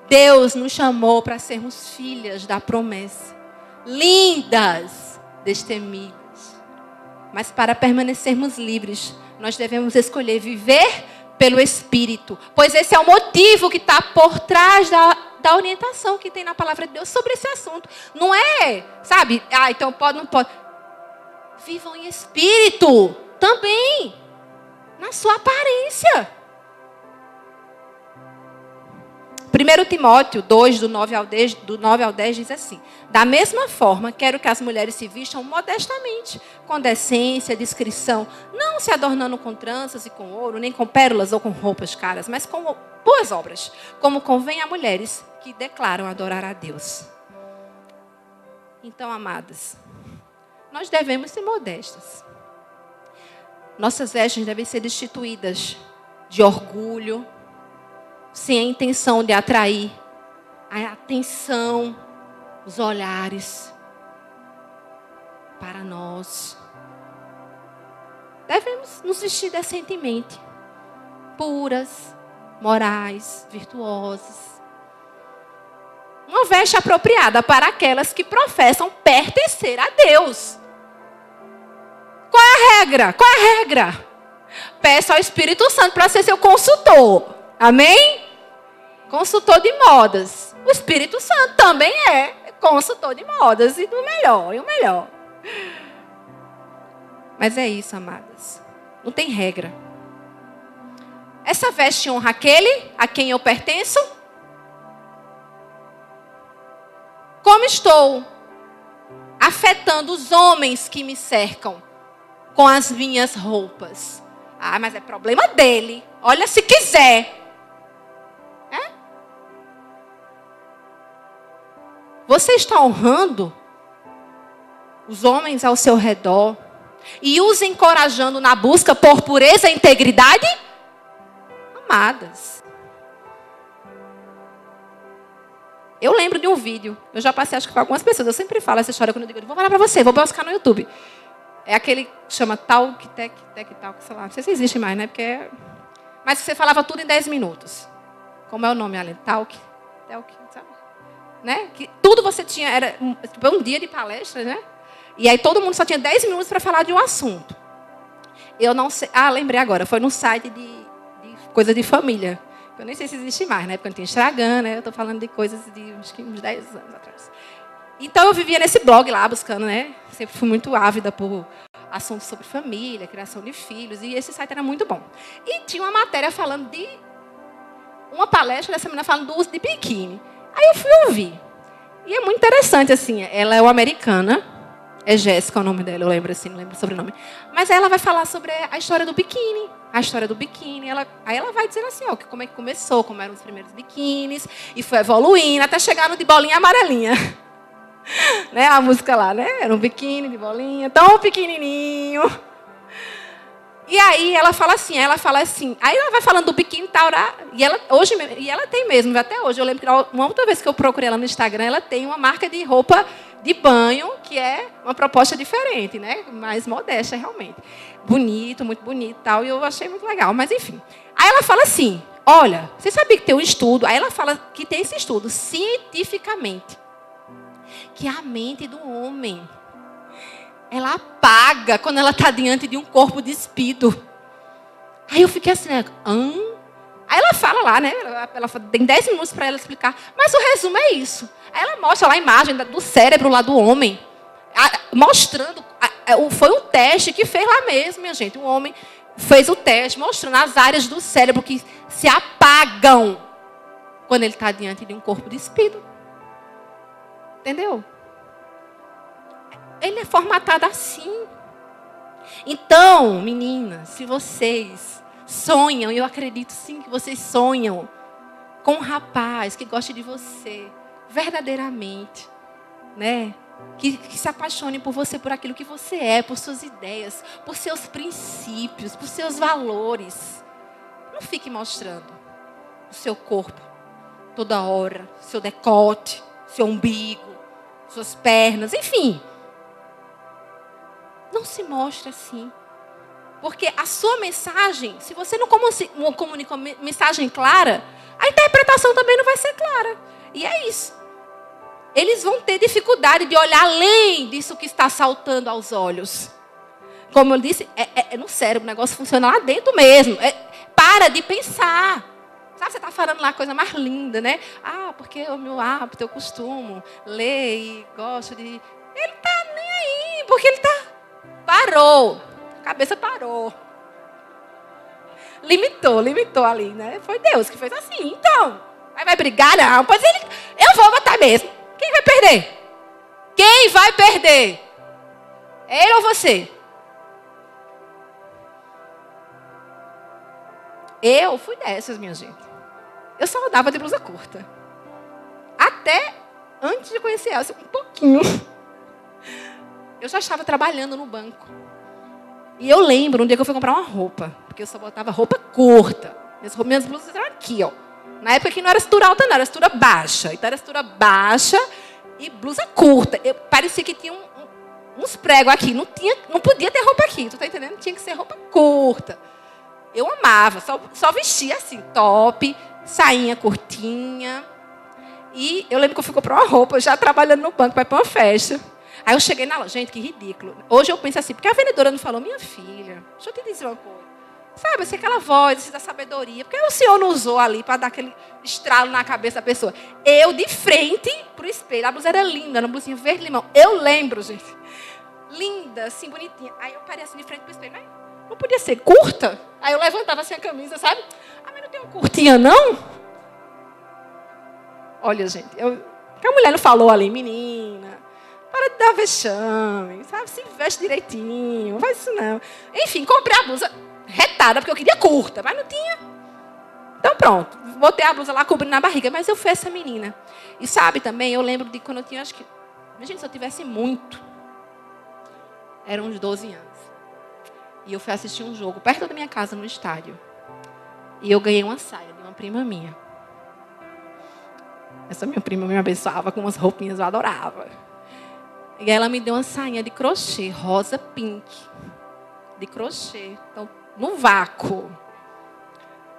A: Deus nos chamou para sermos filhas da promessa. Lindas, destemidas. Mas para permanecermos livres, nós devemos escolher viver pelo Espírito. Pois esse é o motivo que está por trás da orientação que tem na palavra de Deus sobre esse assunto. Não é, sabe? Então pode, não pode. Vivam em Espírito também. Na sua aparência. 1 Timóteo 2, do 9 ao 10 diz assim: da mesma forma, quero que as mulheres se vistam modestamente, com decência, discrição, não se adornando com tranças e com ouro, nem com pérolas ou com roupas caras, mas com boas obras, como convém a mulheres que declaram adorar a Deus. Então, amadas, nós devemos ser modestas. Nossas vestes devem ser destituídas de orgulho, sem a intenção de atrair a atenção, os olhares para nós. Devemos nos vestir decentemente, puras, morais, virtuosas. Uma veste apropriada para aquelas que professam pertencer a Deus. Qual é a regra? Qual é a regra? Peça ao Espírito Santo para ser seu consultor. Amém? Consultor de modas. O Espírito Santo também é consultor de modas e do melhor, e o melhor. Mas é isso, amadas. Não tem regra. Essa veste honra aquele a quem eu pertenço? Como estou afetando os homens que me cercam com as minhas roupas? Mas é problema dele. Olha, se quiser. Você está honrando os homens ao seu redor e os encorajando na busca por pureza e integridade? Amadas, eu lembro de um vídeo, eu já passei acho que para algumas pessoas, eu sempre falo essa história quando eu digo, vou falar para você, vou buscar no YouTube. É aquele que chama Talk, sei lá, não sei se existe mais, né? Mas você falava tudo em 10 minutos. Como é o nome, Aline? Talk, sabe? Né? Que tudo você tinha, era um dia de palestra, né? E aí todo mundo só tinha 10 minutos para falar de um assunto. Eu não sei, lembrei agora, foi num site de coisa de família. Eu nem sei se existe mais, né? Porque não tinha Instagram, né? Eu estou falando de coisas de acho que uns 10 anos atrás. Então eu vivia nesse blog lá, buscando, né? Sempre fui muito ávida por assuntos sobre família, criação de filhos, e esse site era muito bom. E tinha uma matéria falando de uma palestra dessa menina falando do uso de biquíni. Aí eu fui ouvir. E é muito interessante, assim. Ela é uma americana. É Jéssica o nome dela, eu lembro assim, não lembro o sobrenome. Mas ela vai falar sobre a história do biquíni. A história do biquíni. Aí ela vai dizendo assim, como é que começou, como eram os primeiros biquínis. E foi evoluindo até chegar no de bolinha amarelinha. Né? A música lá, né? Era um biquíni de bolinha, tão pequenininho. E aí ela fala assim, aí ela vai falando do biquíni taurá, e ela tem mesmo, até hoje, eu lembro que uma outra vez que eu procurei ela no Instagram, ela tem uma marca de roupa de banho, que é uma proposta diferente, né? Mais modesta, realmente. Bonito, muito bonito e tal, e eu achei muito legal, mas enfim. Aí ela fala assim, olha, você sabia que tem um estudo, aí ela fala que tem esse estudo, cientificamente, que a mente do homem, ela apaga quando ela está diante de um corpo despido. Aí eu fiquei assim, Aí ela fala lá, né? Ela tem 10 minutos para ela explicar. Mas o resumo é isso. Aí ela mostra lá a imagem do cérebro lá do homem. Mostrando. Foi um teste que fez lá mesmo, minha gente. O homem fez o teste, mostrando as áreas do cérebro que se apagam quando ele está diante de um corpo despido. Entendeu? Ele é formatado assim. Então, meninas, se vocês sonham, e eu acredito sim que vocês sonham, com um rapaz que goste de você, verdadeiramente, né? Que se apaixone por você, por aquilo que você é, por suas ideias, por seus princípios, por seus valores. Não fique mostrando o seu corpo toda hora, seu decote, seu umbigo. suas pernas, enfim. Não se mostre assim. Porque a sua mensagem, se você não comunica uma mensagem clara, a interpretação também não vai ser clara. E é isso. Eles vão ter dificuldade de olhar além disso que está saltando aos olhos. Como eu disse, é no cérebro, o negócio funciona lá dentro mesmo. Para de pensar. Sabe, você está falando lá a coisa mais linda, né? Ah, porque é o meu hábito, eu costumo ler e gosto de... Ele está nem aí, porque ele está... Parou. A cabeça parou. Limitou ali, né? Foi Deus que fez assim, então. Aí vai brigar? Não, pois eu vou botar mesmo. Quem vai perder? Quem vai perder? Ele ou você? Eu fui dessas, minha gente. Eu só andava de blusa curta. Até antes de conhecer ela, um pouquinho. Eu já estava trabalhando no banco. E eu lembro um dia que eu fui comprar uma roupa. Porque eu só botava roupa curta. Minhas blusas eram aqui, ó. Na época que não era cintura alta, não. Era cintura baixa. Então era cintura baixa e blusa curta. Parecia que tinha uns pregos aqui. Não podia ter roupa aqui. Tu tá entendendo? Tinha que ser roupa curta. Eu amava. Só vestia assim. Top, sainha curtinha. E eu lembro que eu fui comprar uma roupa já trabalhando no banco para ir para uma festa. Aí eu cheguei na loja. Gente, que ridículo. Hoje eu penso assim, porque a vendedora não falou, minha filha, deixa eu te dizer uma coisa. Sabe, assim, aquela voz assim, da sabedoria. Por que o senhor não usou ali para dar aquele estralo na cabeça da pessoa? Eu, de frente pro espelho. A blusa era linda, era uma blusinha verde-limão. Eu lembro, gente. Linda, assim, bonitinha. Aí eu parei assim de frente pro espelho. Mas não podia ser curta? Aí eu levantava assim a camisa, sabe? Ah, mas não tem uma curtinha, não? Olha, gente, a mulher não falou ali, menina, para de dar vexame, sabe? Se veste direitinho, não faz isso não. Enfim, comprei a blusa retada, porque eu queria curta, mas não tinha. Então pronto, botei a blusa lá cobrindo na barriga, mas eu fui essa menina. E sabe também, eu lembro de quando eu tinha, acho que, gente, se eu tivesse muito, eram uns 12 anos. E eu fui assistir um jogo perto da minha casa, no estádio. E eu ganhei uma saia de uma prima minha. Essa minha prima me abençoava com umas roupinhas, eu adorava. E ela me deu uma sainha de crochê, rosa pink. De crochê. Então, no vácuo.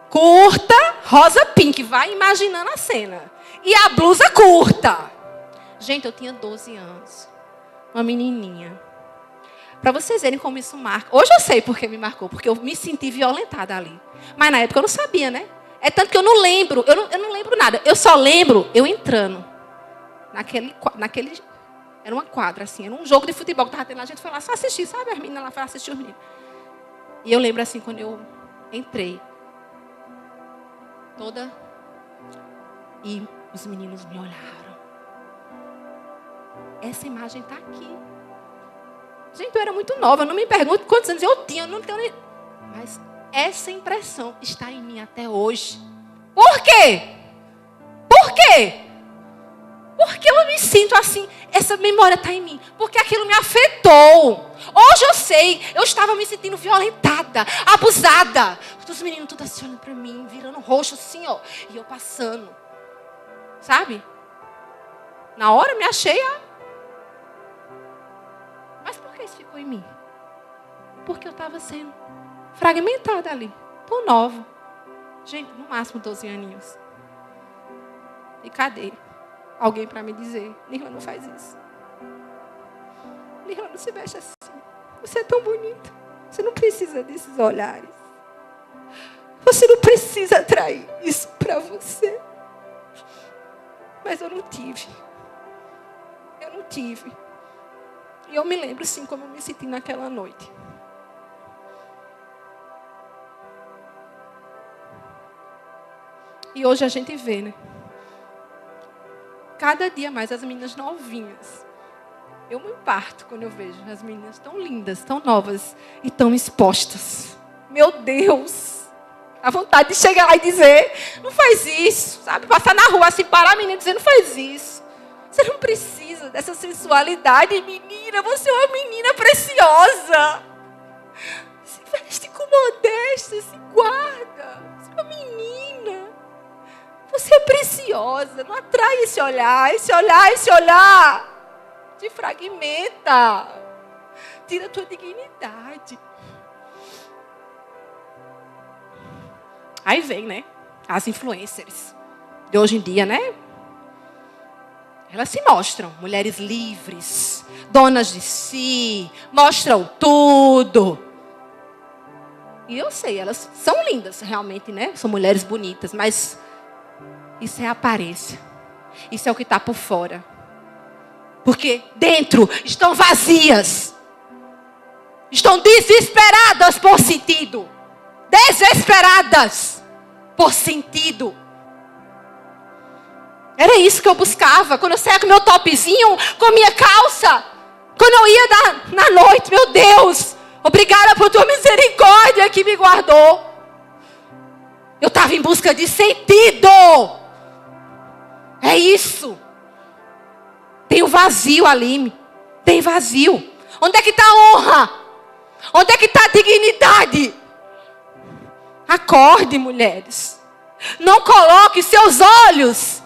A: Curta, rosa pink. Vai imaginando a cena. E a blusa curta. Gente, eu tinha 12 anos. Uma menininha. Para vocês verem como isso marca. Hoje eu sei porque me marcou. Porque eu me senti violentada ali. Mas na época eu não sabia, né? É tanto que eu não lembro. Eu não lembro nada. Eu só lembro eu entrando. Naquele era uma quadra, assim. Era um jogo de futebol que estava tendo. A gente foi lá só assistir, sabe? As meninas lá foram assistir os meninos. E eu lembro assim, quando eu entrei. Toda. E os meninos me olharam. Essa imagem está aqui. Gente, eu era muito nova. Não me pergunte quantos anos eu tinha. Eu não tenho nem... Mas essa impressão está em mim até hoje. Por quê? Por quê? Porque eu me sinto assim. Essa memória está em mim. Porque aquilo me afetou. Hoje eu sei. Eu estava me sentindo violentada, abusada. Os meninos todos assim olhando para mim, virando roxo assim, ó. E eu passando. Sabe? Na hora me achei Mas por que isso ficou em mim? Porque eu estava sendo fragmentada ali. Tão nova. Gente, no máximo 12 aninhos. E cadê alguém para me dizer, Nirla, não faz isso. Nirla, não se mexe assim. Você é tão bonita. Você não precisa desses olhares. Você não precisa atrair isso para você. Mas eu não tive. Eu não tive. E eu me lembro, assim, como eu me senti naquela noite. E hoje a gente vê, né? Cada dia mais as meninas novinhas. Eu me parto quando eu vejo as meninas tão lindas, tão novas e tão expostas. Meu Deus! A vontade de chegar lá e dizer, não faz isso, sabe? Passar na rua assim, parar a menina e dizer, não faz isso. Você não precisa dessa sensualidade, menina. Você é uma menina preciosa. Se veste com modéstia, se guarda. Você é uma menina. Você é preciosa. Não atrai esse olhar, esse olhar, esse olhar. te fragmenta. Tira a tua dignidade. Aí vem, né? As influencers de hoje em dia, né? Elas se mostram mulheres livres, donas de si, mostram tudo. E eu sei, elas são lindas realmente, né? São mulheres bonitas, mas isso é aparência. Isso é o que está por fora. Porque dentro estão vazias. Estão desesperadas por sentido. Desesperadas por sentido. Era isso que eu buscava. Quando eu saía com meu topzinho, com minha calça. Quando eu ia na noite, meu Deus, obrigada por tua misericórdia que me guardou. Eu estava em busca de sentido. É isso. Tem o vazio ali. Tem vazio. Onde é que está a honra? Onde é que está a dignidade? Acorde, mulheres. Não coloque seus olhos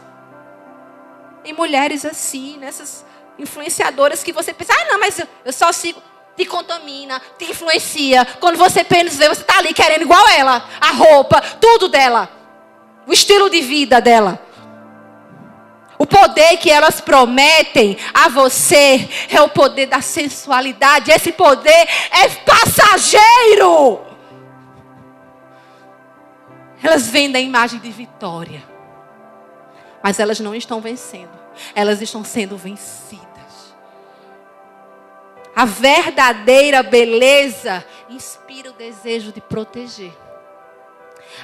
A: em mulheres assim, nessas influenciadoras que você pensa, não, mas eu só sigo. Te contamina, te influencia. Quando você pensa, você está ali querendo igual ela. A roupa, tudo dela. O estilo de vida dela. O poder que elas prometem a você é o poder da sensualidade. Esse poder é passageiro. Elas vendem a imagem de vitória. Mas elas não estão vencendo. Elas estão sendo vencidas. A verdadeira beleza inspira o desejo de proteger.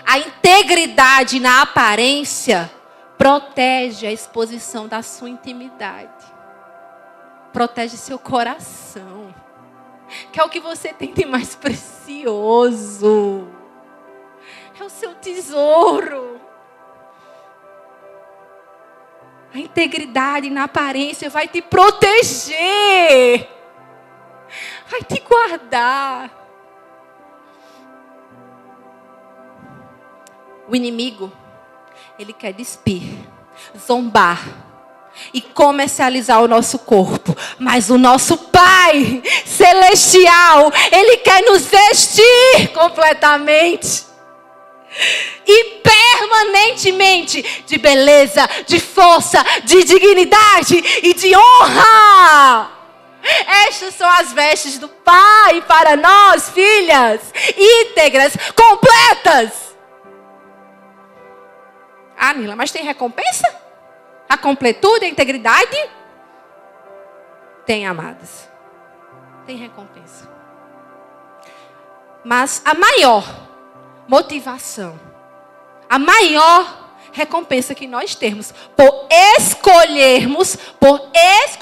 A: A integridade na aparência protege a exposição da sua intimidade. Protege seu coração. Que é o que você tem de mais precioso. É o seu tesouro. A integridade na aparência vai te proteger. Vai te guardar. O inimigo, ele quer despir, zombar e comercializar o nosso corpo. Mas o nosso Pai Celestial, Ele quer nos vestir completamente. E permanentemente de beleza, de força, de dignidade e de honra. Estas são as vestes do Pai para nós, filhas, íntegras, completas. Ah, Nila, mas tem recompensa? A completude, a integridade? Tem, amadas. Tem recompensa. Mas a maior motivação, a maior recompensa que nós temos por escolhermos,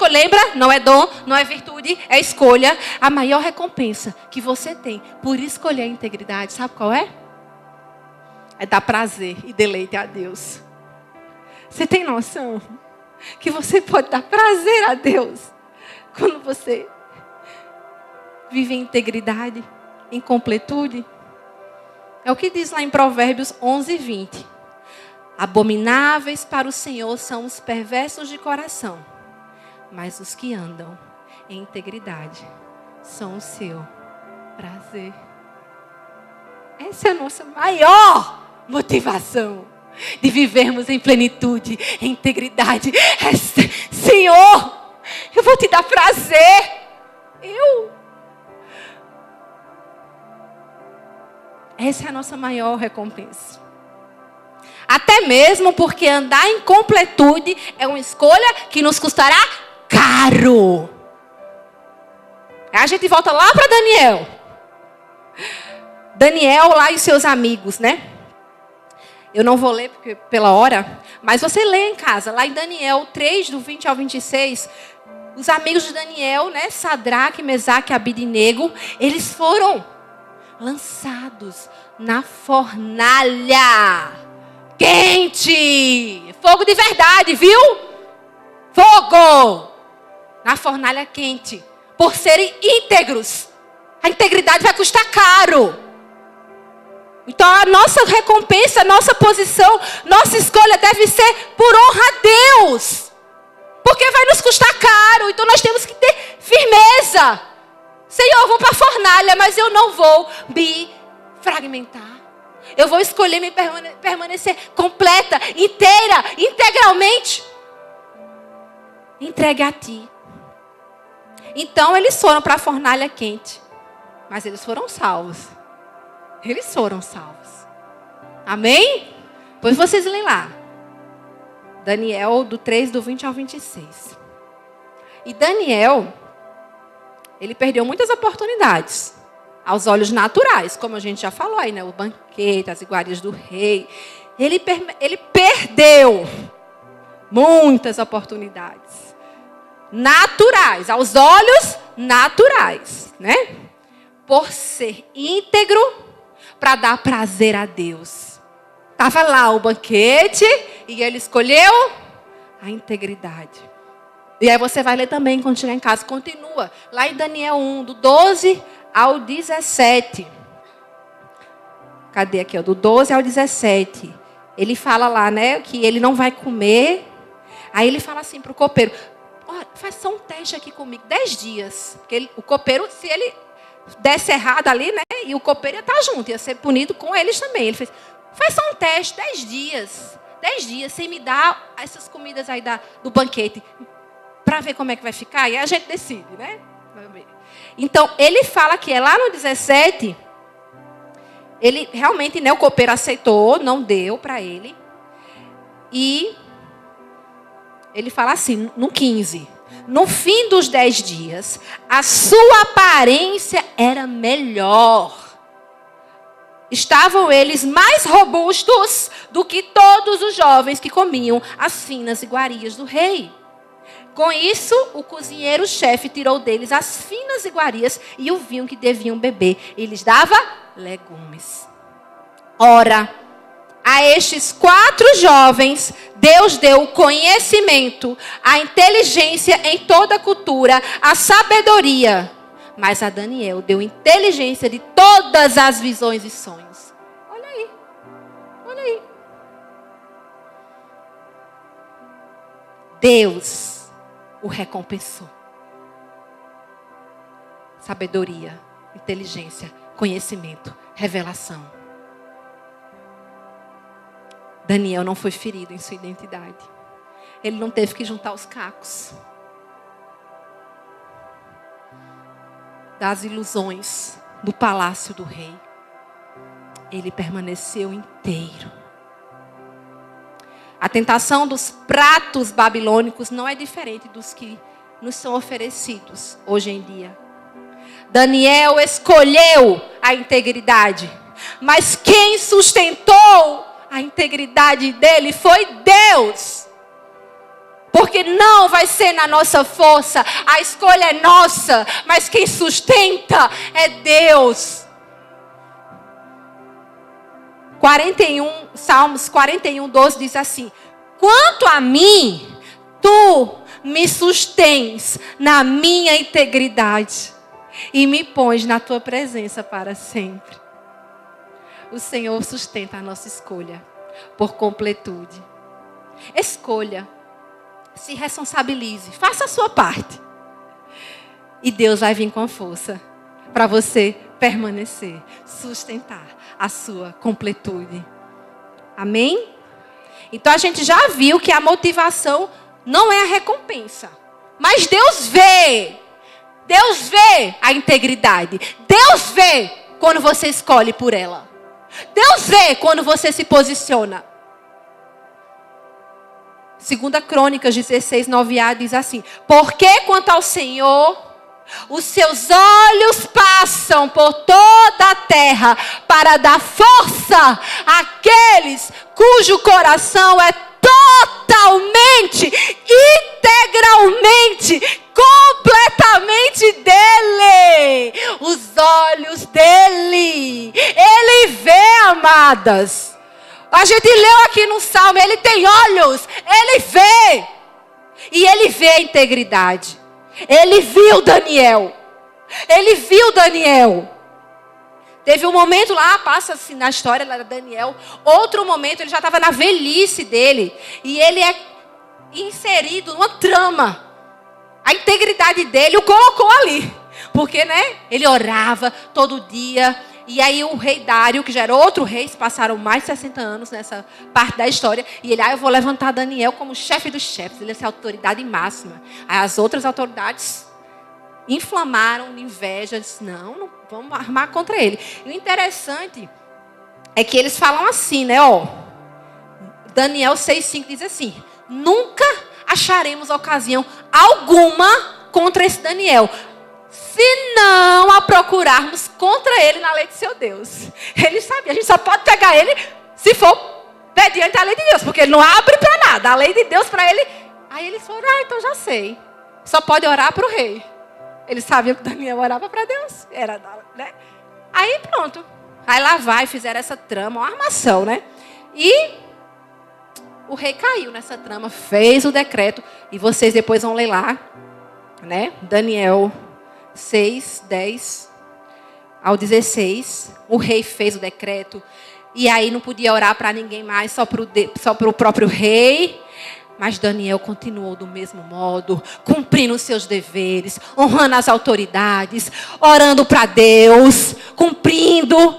A: lembra? Não é dom, não é virtude, é escolha. A maior recompensa que você tem por escolher a integridade, sabe qual é? É dar prazer e deleite a Deus. Você tem noção que você pode dar prazer a Deus quando você vive em integridade, em completude? É o que diz lá em Provérbios 11:20. Abomináveis para o Senhor são os perversos de coração, mas os que andam em integridade são o seu prazer. Essa é a nossa maior motivação de vivermos em plenitude, em integridade. Senhor, eu vou te dar prazer. Essa é a nossa maior recompensa. Até mesmo porque andar em completude é uma escolha que nos custará caro. A gente volta lá para Daniel. Daniel lá e seus amigos, né? Eu não vou ler porque, pela hora, mas você lê em casa. Lá em Daniel 3, do 20 ao 26, os amigos de Daniel, né? Sadraque, Mesaque e Abidnego, eles foram lançados na fornalha quente. Fogo de verdade, viu? Fogo na fornalha quente. Por serem íntegros. A integridade vai custar caro. Então a nossa recompensa, a nossa posição, nossa escolha deve ser por honra a Deus. Porque vai nos custar caro. Então nós nós temos que ter firmeza. Senhor, eu vou para a fornalha, mas eu não vou me fragmentar. Eu vou escolher me permanecer completa, inteira, integralmente. Entregue a ti. Então eles foram para a fornalha quente. Mas eles foram salvos. Eles foram salvos. Amém? Pois vocês leem lá. Daniel, do 3, do 20 ao 26. E Daniel, ele perdeu muitas oportunidades. Aos olhos naturais, como a gente já falou aí, né? O banquete, as iguarias do rei. Ele perdeu muitas oportunidades. Naturais, aos olhos naturais, né? Por ser íntegro, para dar prazer a Deus. Estava lá o banquete e ele escolheu a integridade. E aí você vai ler também quando chegar em casa. Continua lá em Daniel 1, do 12 ao 17. Cadê aqui? Do 12 ao 17. Ele fala lá, né, que ele não vai comer. Aí ele fala assim para o copeiro: faz só um teste aqui comigo, 10 dias. Porque o copeiro, se ele desse errado ali, né, e o copeiro ia estar junto, ia ser punido com eles também. Ele fez: faz só um teste, 10 dias. 10 dias, sem me dar essas comidas aí do banquete. Para ver como é que vai ficar. E a gente decide, né? Então, ele fala que lá no 17, ele realmente, né, o copeiro aceitou, não deu para ele. E ele fala assim, no 15. No fim dos 10 dias, a sua aparência era melhor. Estavam eles mais robustos do que todos os jovens que comiam as finas iguarias do rei. Com isso, o cozinheiro-chefe tirou deles as finas iguarias e o vinho que deviam beber. E lhes dava legumes. Ora, a estes 4 jovens, Deus deu o conhecimento, a inteligência em toda a cultura, a sabedoria. Mas a Daniel deu inteligência de todas as visões e sonhos. Olha aí. Olha aí. Deus o recompensou. Sabedoria, inteligência, conhecimento, revelação. Daniel não foi ferido em sua identidade. Ele não teve que juntar os cacos das ilusões do palácio do rei. Ele permaneceu inteiro. A tentação dos pratos babilônicos não é diferente dos que nos são oferecidos hoje em dia. Daniel escolheu a integridade, mas quem sustentou a integridade dele foi Deus. Porque não vai ser na nossa força, a escolha é nossa, mas quem sustenta é Deus. Salmos 41, 12 diz assim: quanto a mim, tu me sustens na minha integridade e me pões na tua presença para sempre. O Senhor sustenta a nossa escolha por completude. Escolha, se responsabilize, faça a sua parte. E Deus vai vir com a força para você permanecer, sustentar a sua completude. Amém? Então a gente já viu que a motivação não é a recompensa. Mas Deus vê a integridade. Deus vê quando você escolhe por ela. Deus vê quando você se posiciona. 2 Crônicas 16, 9a diz assim: porque quanto ao Senhor, os seus olhos passam por toda a terra para dar força àqueles cujo coração é totalmente, integralmente, completamente dele. Os olhos dele. Ele vê, amadas. A gente leu aqui no Salmo, ele tem olhos, ele vê. E ele vê a integridade. Ele viu Daniel. Ele viu Daniel. Teve um momento lá, passa-se na história lá de Daniel. Outro momento, ele já estava na velhice dele. E ele é inserido numa trama. A integridade dele o colocou ali. Porque, né? Ele orava todo dia. E aí o rei Dário, que já era outro rei, se passaram mais de 60 anos nessa parte da história. E ele, eu vou levantar Daniel como chefe dos chefes. Ele é a autoridade máxima. Aí as outras autoridades inflamaram de inveja. Disse, não vamos armar contra ele. E o interessante é que eles falam assim, né? Daniel 6,5 diz assim, nunca acharemos ocasião alguma contra esse Daniel, se não a procurarmos contra ele na lei de seu Deus. Ele sabia, a gente só pode pegar ele se for mediante a lei de Deus, porque ele não abre para nada. A lei de Deus para ele. Aí eles foram, então já sei. Só pode orar para o rei. Eles sabiam que Daniel orava para Deus. Era, né? Aí pronto. Aí lá vai, fizeram essa trama, uma armação, né? E o rei caiu nessa trama, fez o decreto. E vocês depois vão ler lá, né? Daniel 6, 10 ao 16. O rei fez o decreto. E aí não podia orar para ninguém mais, só para o próprio rei. Mas Daniel continuou do mesmo modo, cumprindo os seus deveres, honrando as autoridades, orando para Deus, cumprindo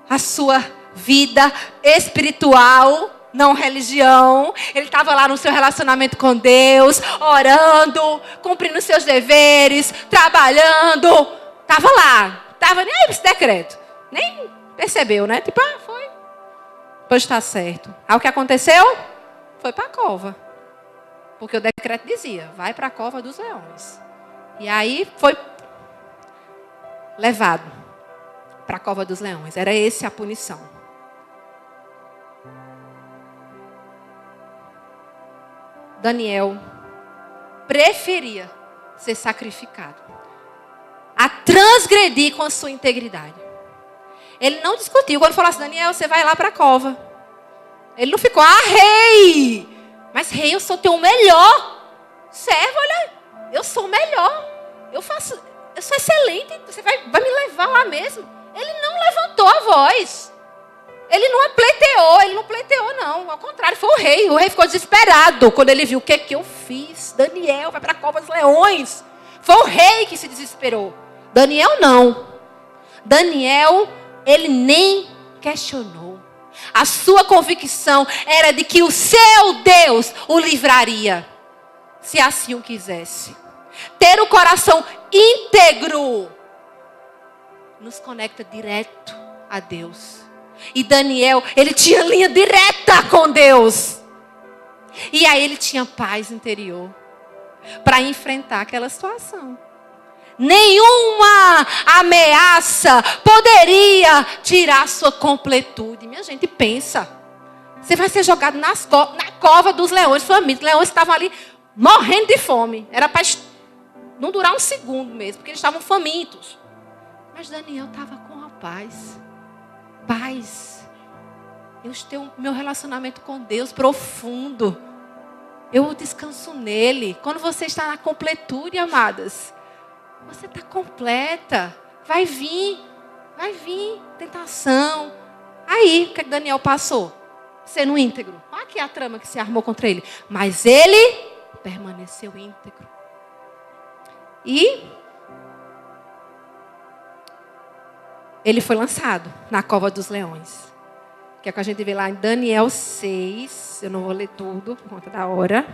A: a sua vida espiritual, não religião. Ele estava lá no seu relacionamento com Deus, orando, cumprindo os seus deveres, trabalhando. Estava lá, estava nem aí para esse decreto. Nem percebeu, né? Tipo, foi. Pois está certo. Aí o que aconteceu? Foi para a cova. Porque o decreto dizia, vai para a cova dos leões. E aí foi levado para a cova dos leões. Era essa a punição. Daniel preferia ser sacrificado a transgredir com a sua integridade. Ele não discutiu. Quando falou assim, Daniel, você vai lá para a cova. Ele não ficou, rei! Mas rei, eu sou teu melhor servo, olha, eu sou o melhor. Eu sou excelente, você vai me levar lá mesmo. Ele não levantou a voz. Ele não pleiteou não. Ao contrário, foi o rei. O rei ficou desesperado quando ele viu o que eu fiz. Daniel vai para a cova dos leões. Foi o rei que se desesperou. Daniel não. Daniel, ele nem questionou. A sua convicção era de que o seu Deus o livraria, se assim o quisesse. Ter o coração íntegro nos conecta direto a Deus. E Daniel, ele tinha linha direta com Deus. E aí ele tinha paz interior para enfrentar aquela situação. Nenhuma ameaça poderia tirar sua completude. Minha gente, pensa. Você vai ser jogado na cova dos leões famintos. Os leões estavam ali morrendo de fome. Era para não durar um segundo mesmo, porque eles estavam famintos. Mas Daniel estava com a paz. Paz. Eu tenho meu relacionamento com Deus profundo. Eu descanso nele. Quando você está na completude, amadas, você está completa. Vai vir tentação. Aí, o que Daniel passou? Sendo íntegro. Olha aqui a trama que se armou contra ele. Mas ele permaneceu íntegro. E ele foi lançado na cova dos leões. Que é o que a gente vê lá em Daniel 6. Eu não vou ler tudo por conta da hora.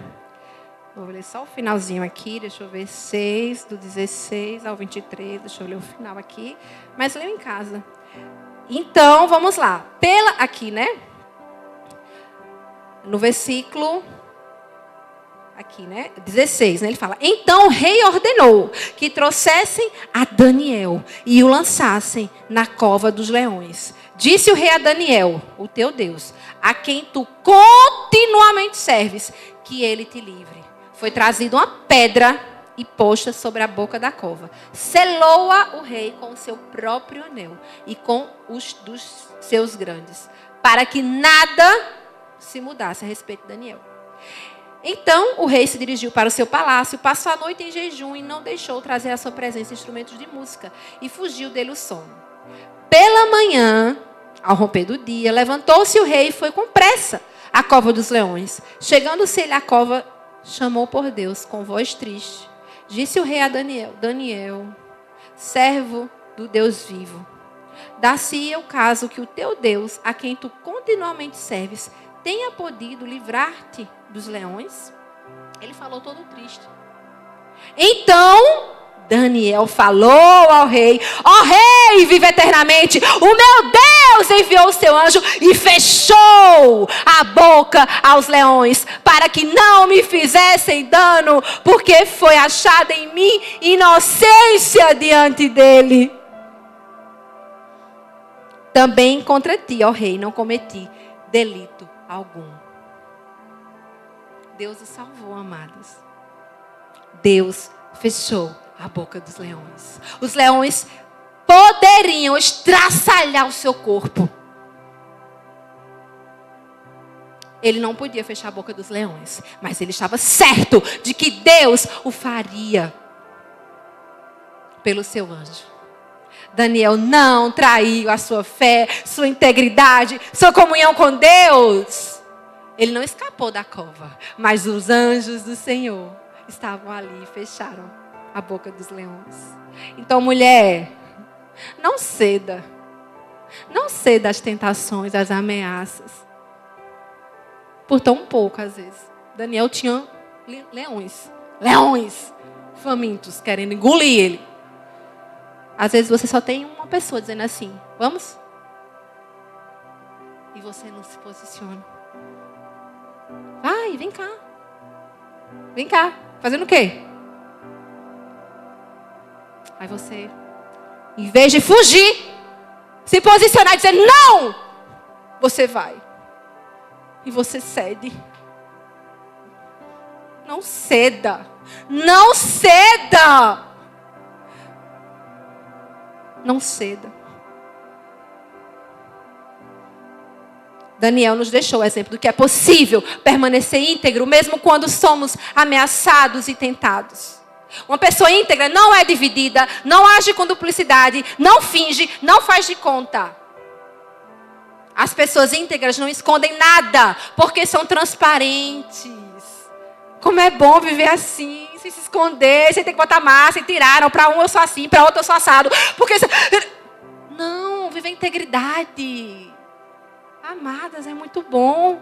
A: Vou ler só o finalzinho aqui, deixa eu ver, 6, do 16 ao 23, deixa eu ler o final aqui, mas leio em casa. Então, vamos lá. Aqui, né? No versículo, aqui, né? 16, né? Ele fala, então o rei ordenou que trouxessem a Daniel e o lançassem na cova dos leões. Disse o rei a Daniel, o teu Deus, a quem tu continuamente serves, que ele te livre. Foi trazida uma pedra e posta sobre a boca da cova. Selou-a o rei com o seu próprio anel e com os dos seus grandes, para que nada se mudasse a respeito de Daniel. Então o rei se dirigiu para o seu palácio, passou a noite em jejum e não deixou trazer à sua presença instrumentos de música, e fugiu dele o sono. Pela manhã, ao romper do dia, levantou-se o rei e foi com pressa à cova dos leões. Chegando-se ele à cova, chamou por Deus com voz triste. Disse o rei a Daniel: Daniel, servo do Deus vivo, dá-se-ia o caso que o teu Deus, a quem tu continuamente serves, tenha podido livrar-te dos leões? Ele falou todo triste. Então Daniel falou ao rei: ó rei, vive eternamente, o meu Deus enviou o seu anjo e fechou a boca aos leões, para que não me fizessem dano, porque foi achada em mim inocência diante dele. Também contra ti, ó rei, não cometi delito algum. Deus o salvou, amados. Deus fechou a boca dos leões. Os leões poderiam estraçalhar o seu corpo. Ele não podia fechar a boca dos leões, mas ele estava certo de que Deus o faria pelo seu anjo. Daniel não traiu a sua fé, sua integridade, sua comunhão com Deus. Ele não escapou da cova, mas os anjos do Senhor estavam ali e fecharam a boca dos leões. Então, mulher, não ceda. Não ceda às tentações, às ameaças. Por tão pouco, às vezes. Daniel tinha leões famintos, querendo engolir ele. Às vezes você só tem uma pessoa dizendo assim: vamos? E você não se posiciona. Vai, vem cá. Vem cá. Fazendo o quê? Aí você, em vez de fugir, se posicionar e dizer não, você vai. E você cede. Não ceda. Não ceda. Não ceda. Daniel nos deixou o exemplo do que é possível permanecer íntegro, mesmo quando somos ameaçados e tentados. Uma pessoa íntegra não é dividida, não age com duplicidade, não finge, não faz de conta. As pessoas íntegras não escondem nada, porque são transparentes. Como é bom viver assim, sem se esconder, sem ter que botar massa e tirar. Para um eu sou assim, para outro eu sou assado. Porque não, viver integridade. Amadas, é muito bom.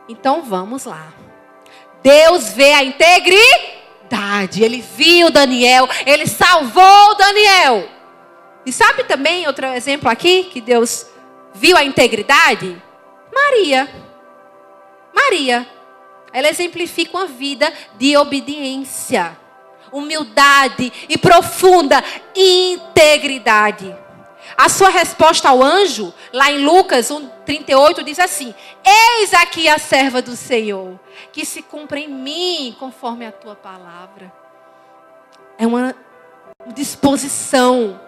A: Então vamos lá. Deus vê a integridade. Ele viu Daniel, ele salvou Daniel. E sabe também outro exemplo aqui que Deus viu a integridade? Maria. Ela exemplifica uma vida de obediência, humildade e profunda integridade. A sua resposta ao anjo, lá em Lucas 1:38, diz assim: eis aqui a serva do Senhor, que se cumpra em mim conforme a tua palavra. É uma disposição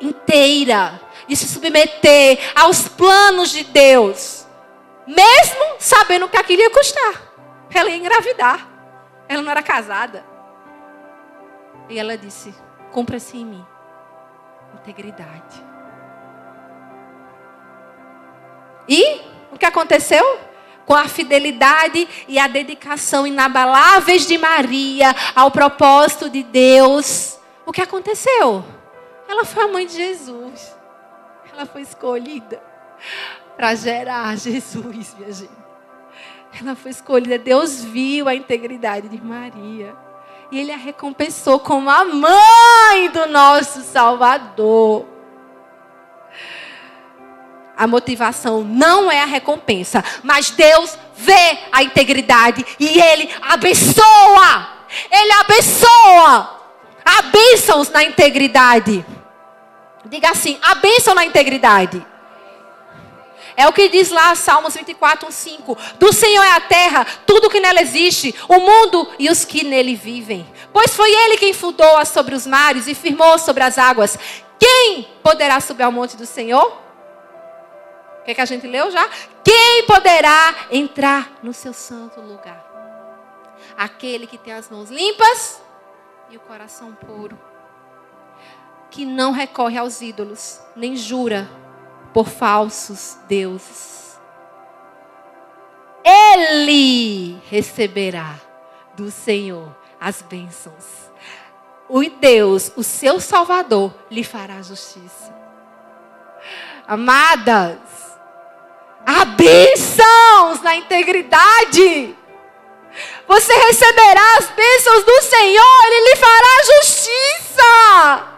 A: inteira de se submeter aos planos de Deus, mesmo sabendo que aquilo ia custar. Ela ia engravidar, ela não era casada. E ela disse: cumpra-se em mim integridade. E o que aconteceu? Com a fidelidade e a dedicação inabaláveis de Maria ao propósito de Deus, o que aconteceu? Ela foi a mãe de Jesus. Ela foi escolhida para gerar Jesus, minha gente. Ela foi escolhida. Deus viu a integridade de Maria. E Ele a recompensou como a mãe do nosso Salvador. A motivação não é a recompensa, mas Deus vê a integridade e Ele abençoa. Ele abençoa. Há bênçãos na integridade. Diga assim: há bênção na integridade. É o que diz lá Salmos 24:5. Do Senhor é a terra, tudo que nela existe, o mundo e os que nele vivem. Pois foi Ele quem fundou sobre os mares e firmou sobre as águas. Quem poderá subir ao monte do Senhor? O que a gente leu já? Quem poderá entrar no seu santo lugar? Aquele que tem as mãos limpas e o coração puro, que não recorre aos ídolos, nem jura por falsos deuses. ele receberá do Senhor as bênçãos. O Deus, o seu Salvador, lhe fará justiça. Amadas, há bênçãos na integridade. Você receberá as bênçãos do Senhor, Ele lhe fará justiça.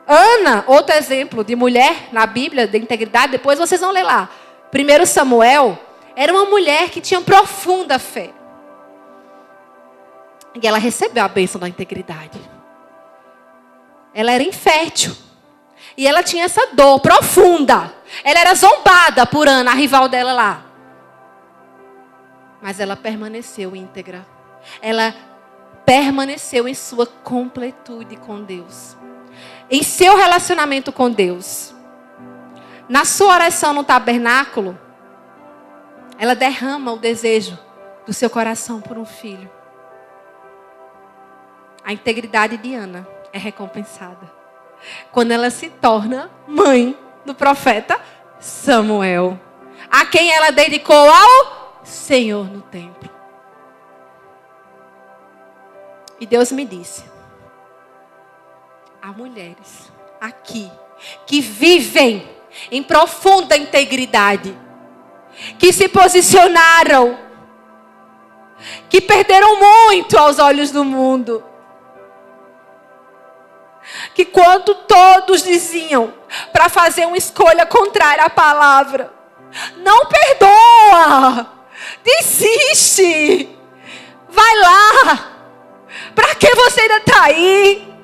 A: Ana, outro exemplo de mulher na Bíblia, de integridade, depois vocês vão ler lá. 1 Samuel, era uma mulher que tinha profunda fé. E ela recebeu a bênção da integridade. Ela era infértil. E ela tinha essa dor profunda. Ela era zombada por Ana, a rival dela lá. Mas ela permaneceu íntegra. Ela permaneceu em sua completude com Deus. Em seu relacionamento com Deus. Na sua oração no tabernáculo, ela derrama o desejo do seu coração por um filho. A integridade de Ana é recompensada quando ela se torna mãe do profeta Samuel, a quem ela dedicou ao Senhor no templo. E Deus me disse: há mulheres aqui que vivem em profunda integridade, que se posicionaram, que perderam muito aos olhos do mundo, que quando todos diziam para fazer uma escolha contrária à palavra, não perdoa, desiste, vai lá, para que você ainda está aí?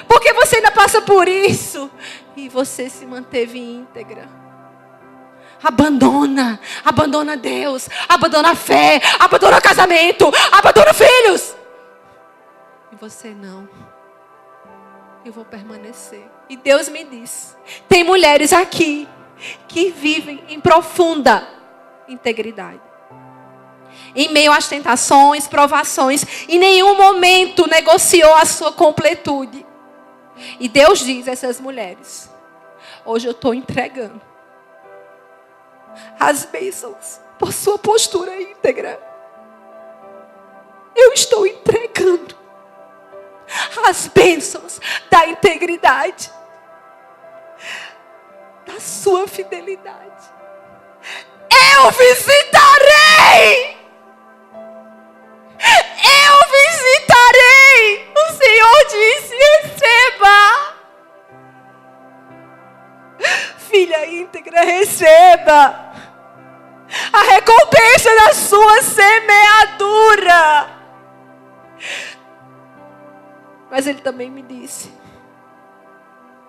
A: Porque você ainda passa por isso. E você se manteve íntegra. Abandona Deus, abandona a fé, abandona o casamento, abandona filhos. E você não. Eu vou permanecer. E Deus me disse: tem mulheres aqui que vivem em profunda integridade. Em meio às tentações, provações, em nenhum momento negociou a sua completude. E Deus diz a essas mulheres: hoje eu estou entregando as bênçãos por sua postura íntegra. Eu estou entregando as bênçãos da integridade, da sua fidelidade. Eu visitarei! Eu visitarei! O Senhor disse: receba! Filha íntegra, receba a recompensa da sua semeadura. Mas Ele também me disse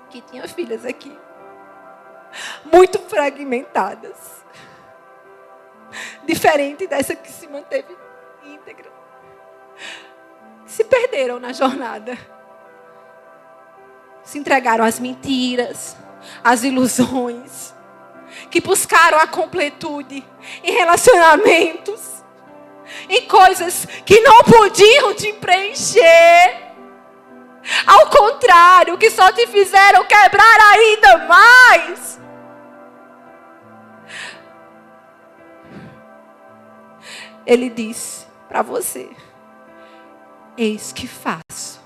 A: que tinha filhas aqui muito fragmentadas, diferente dessa que se manteve íntegra, se perderam na jornada, se entregaram às mentiras, às ilusões, que buscaram a completude em relacionamentos, em coisas que não podiam te preencher. Ao contrário, que só te fizeram quebrar ainda mais. Ele disse para você: eis que faço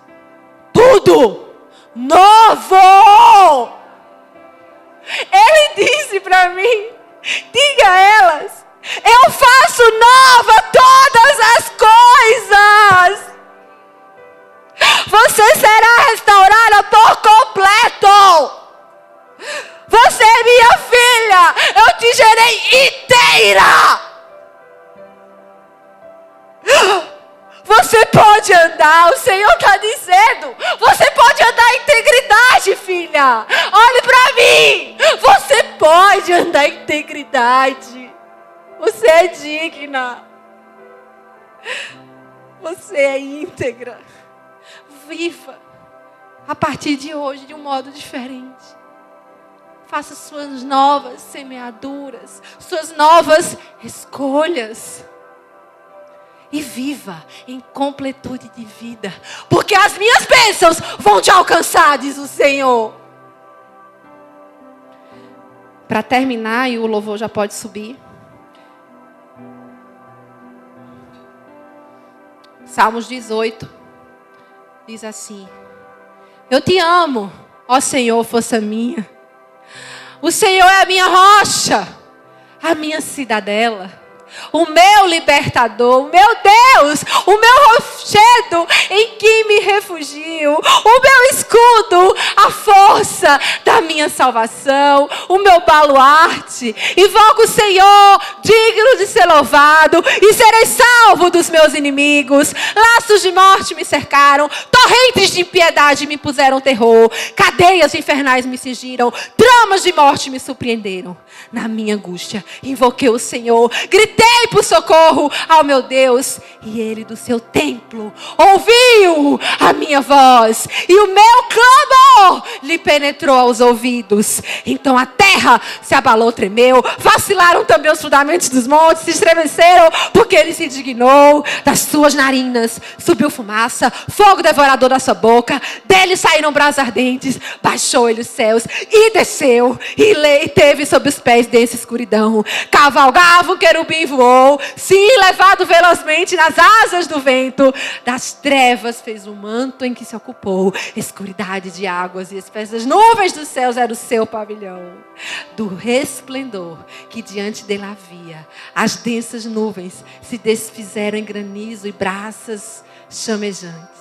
A: tudo novo. Ele disse para mim: diga a elas, eu faço nova todas as coisas. Você será restaurada por completo. Você é minha filha, eu te gerei inteira. Você pode andar, o Senhor está dizendo, você pode andar em integridade, filha. Olhe para mim, você pode andar em integridade. Você é digna. Você é íntegra. Viva a partir de hoje de um modo diferente. Faça suas novas semeaduras, suas novas escolhas. E viva em completude de vida. Porque as minhas bênçãos vão te alcançar, diz o Senhor. Para terminar, e o louvor já pode subir, Salmos 18 diz assim: eu te amo, ó Senhor, força minha. O Senhor é a minha rocha, a minha cidadela, o meu libertador, o meu Deus, o meu rochedo em que me refugio, o meu escudo, a força da minha salvação, o meu baluarte. Invoco o Senhor, digno de ser louvado, e serei salvo dos meus inimigos. Laços de morte me cercaram, torrentes de impiedade me puseram terror, cadeias infernais me cingiram, tramas de morte me surpreenderam. Na minha angústia, invoquei o Senhor, gritei por socorro ao meu Deus, e Ele do seu templo ouviu a minha voz, e o meu clamor lhe penetrou aos ouvidos. Então a terra se abalou, tremeu, vacilaram também os fundamentos dos montes, se estremeceram, porque Ele se indignou. Das suas narinas subiu fumaça, fogo devorador da sua boca, dele saíram brasas ardentes. Baixou Ele os céus e desceu, e teve sob os pés densa escuridão. Cavalgava um querubim, voou, sim, levado velozmente nas asas do vento. Das trevas fez um manto em que se ocupou, escuridade de águas e espessas nuvens dos céus era o seu pavilhão. Do resplendor que diante dele havia, as densas nuvens se desfizeram em granizo e brasas chamejantes.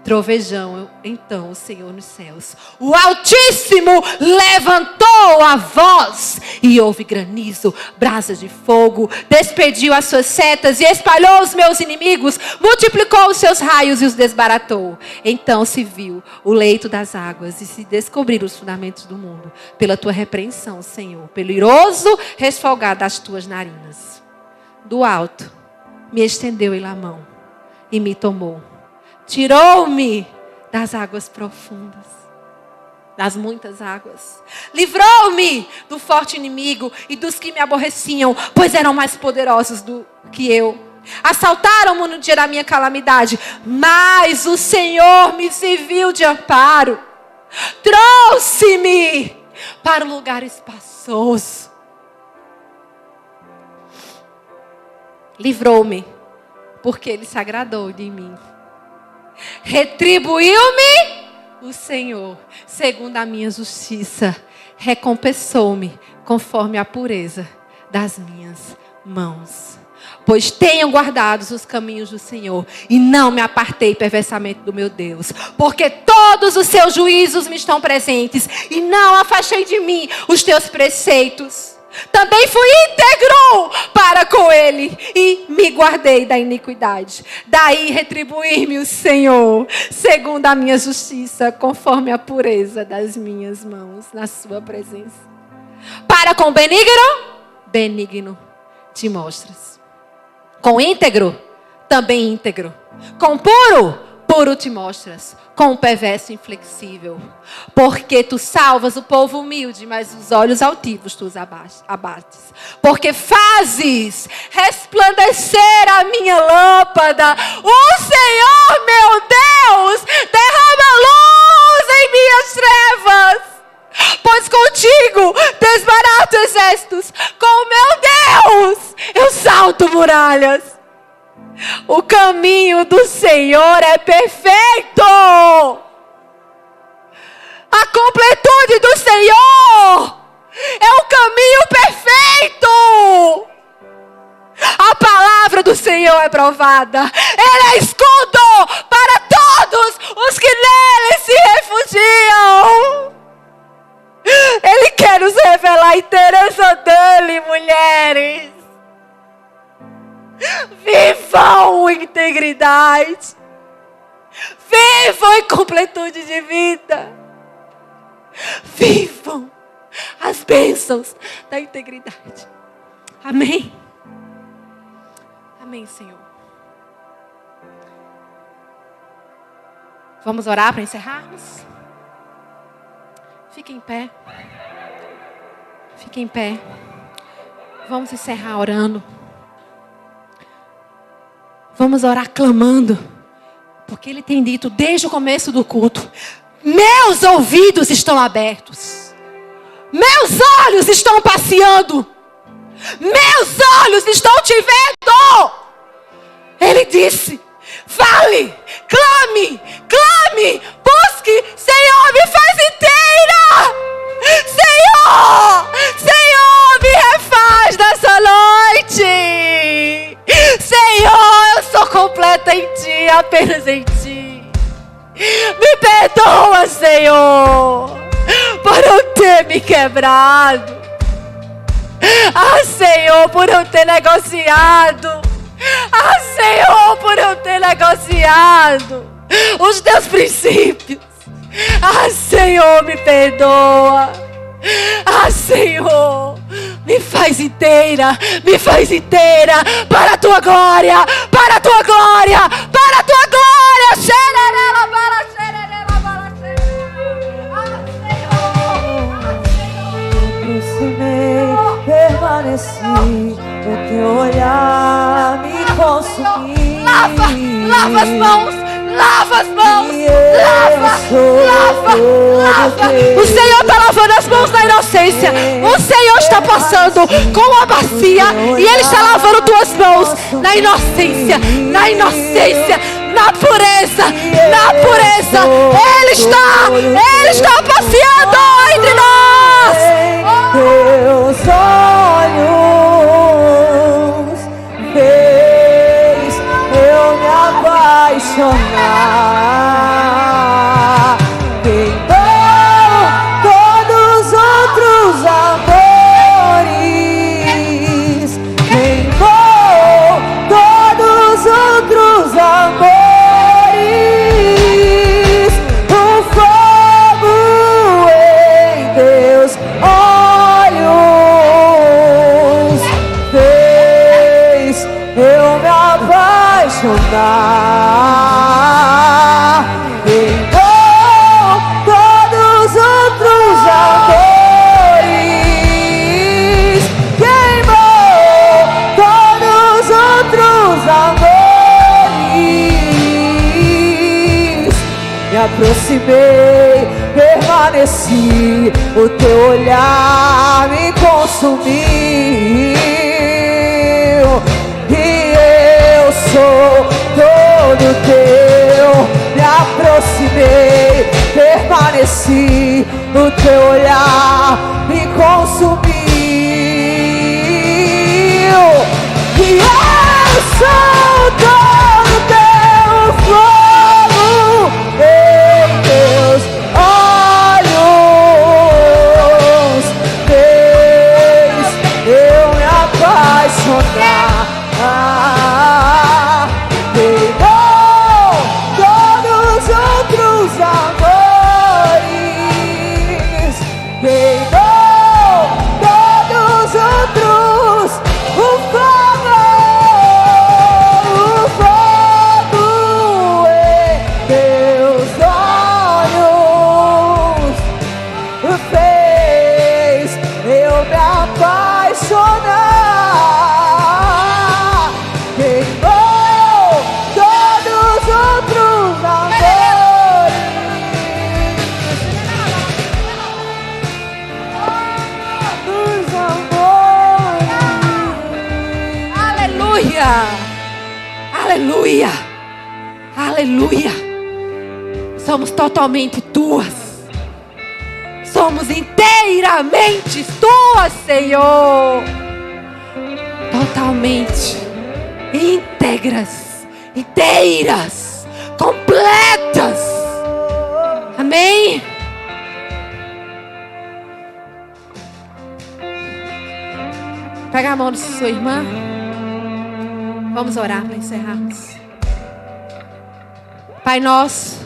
A: Trovejão, então, o Senhor nos céus. O Altíssimo levantou a voz e houve granizo, brasas de fogo. Despediu as suas setas e espalhou os meus inimigos. Multiplicou os seus raios e os desbaratou. Então se viu o leito das águas e se descobriram os fundamentos do mundo. Pela tua repreensão, Senhor, pelo iroso resfolgar das tuas narinas. Do alto me estendeu ele a mão e me tomou. Tirou-me das águas profundas, das muitas águas. Livrou-me do forte inimigo e dos que me aborreciam, pois eram mais poderosos do que eu. Assaltaram-me no dia da minha calamidade, mas o Senhor me serviu de amparo. Trouxe-me para um lugar espaçoso. Livrou-me, porque Ele se agradou de mim. Retribuiu-me o Senhor segundo a minha justiça. Recompensou-me conforme a pureza das minhas mãos. Pois tenho guardado os caminhos do Senhor e não me apartei perversamente do meu Deus. Porque todos os seus juízos me estão presentes e não afastei de mim os teus preceitos. Também fui íntegro para com ele e me guardei da iniquidade. Daí retribuir-me o Senhor, segundo a minha justiça, conforme a pureza das minhas mãos, na sua presença. Para com benigno, benigno te mostras. Com íntegro, também íntegro. Com puro, puro te mostras. Com o perverso inflexível. Porque tu salvas o povo humilde, mas os olhos altivos tu os abates. Porque fazes resplandecer a minha lâmpada. O Senhor, meu Deus, derrama luz em minhas trevas. Pois contigo desbarato exércitos. Com meu Deus eu salto muralhas. O caminho do Senhor é perfeito. A completude do Senhor é o caminho perfeito. A palavra do Senhor é provada. Ele é escudo para todos os que nele se refugiam. Ele quer nos revelar a inteireza dele, mulheres. Vivam em integridade. Vivam em completude de vida. Vivam as bênçãos da integridade. Amém. Amém, Senhor. Vamos orar para encerrarmos? Fique em pé. Fique em pé. Vamos encerrar orando. Vamos orar clamando. Porque Ele tem dito desde o começo do culto: meus ouvidos estão abertos. Meus olhos estão passeando. Meus olhos estão te vendo. Ele disse: Fale, clame, clame, busque. Senhor, me faz inteira. Senhor, Senhor, me refaz nessa noite. Senhor, eu sou completa em Ti, apenas em Ti. Me perdoa, Senhor, por eu ter me quebrado. Ah, Senhor, por eu ter negociado. Ah, Senhor, por eu ter negociado os Teus princípios. Ah, Senhor, me perdoa. Ah, Senhor, me faz inteira para a Tua glória, para a Tua glória, para a Tua glória. Xererela, para xererela, para xererela.
B: Aproximei, permaneci, o Teu olhar me consumiu.
A: Lava as mãos. Lava as mãos, lava. O Senhor está lavando as mãos na inocência. O Senhor está passando com a bacia e Ele está lavando tuas mãos na inocência, na pureza, Ele está passeando entre nós.
B: Teus olhos fez eu me apaixonar. Queimou todos os outros amores. Queimou todos os outros amores. O fogo em teus olhos fez eu me apaixonar. Queimou todos os outros amores. Queimou todos os outros amores. Me aproximei, permaneci, o Teu olhar me consumiu. E eu sou todo Teu. Me aproximei, permaneci, o Teu olhar me consumiu. E eu sou todo Teu fogo em Teus olhos fez eu me apaixonar. Queimou todos os outros amores. Queimou todos os outros. O fogo em teus olhos fez eu me apaixonar. Queimou todos os outros amores. Dos amores.
A: Aleluia, aleluia, aleluia. Somos totalmente Tuas. Somos inteiramente Tuas, Senhor. Totalmente íntegras, inteiras, completas. Amém? Pega a mão de sua irmã. Vamos orar para encerrarmos. Pai nosso,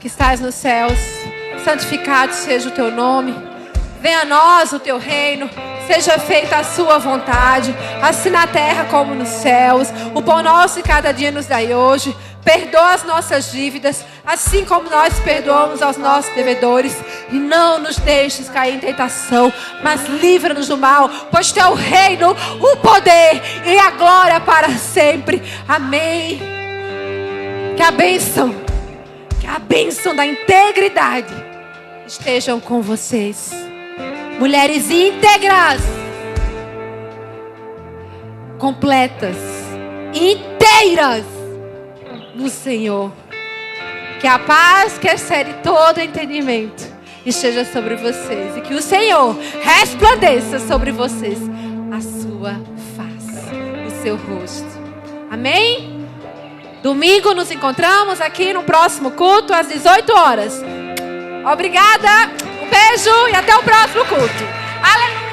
A: que estás nos céus, santificado seja o Teu nome. Venha a nós o Teu reino. Seja feita a Sua vontade, assim na terra como nos céus. O pão nosso de cada dia nos dai hoje. Perdoa as nossas dívidas, assim como nós perdoamos aos nossos devedores. E não nos deixes cair em tentação, mas livra-nos do mal. Pois Teu reino, o poder e a glória para sempre. Amém. Que a bênção da integridade estejam com vocês. Mulheres íntegras, completas, inteiras, no Senhor. Que a paz que excede todo entendimento esteja sobre vocês. E que o Senhor resplandeça sobre vocês a sua face, o seu rosto. Amém? Domingo nos encontramos aqui no próximo culto às 18 horas. Obrigada, um beijo e até o próximo culto. Aleluia!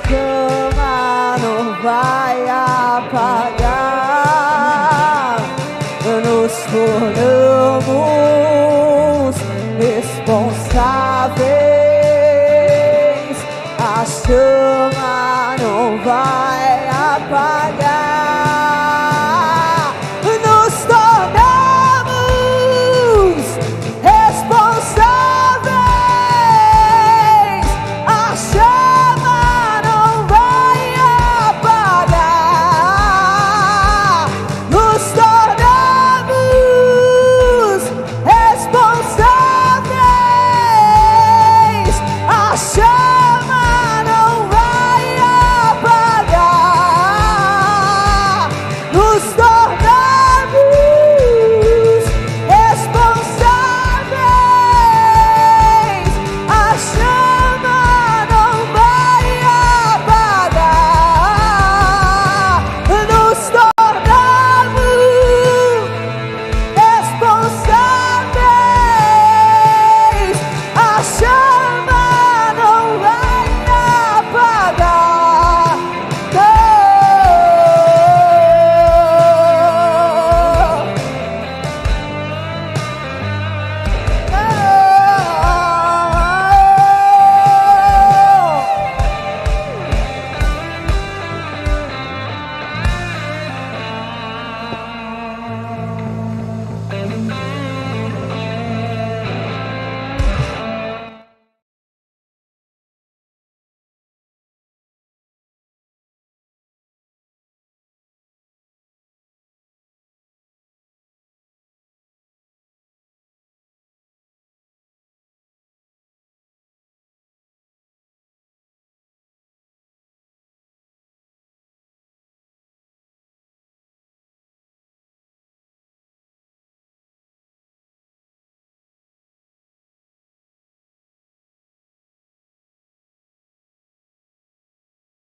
B: Cama não vai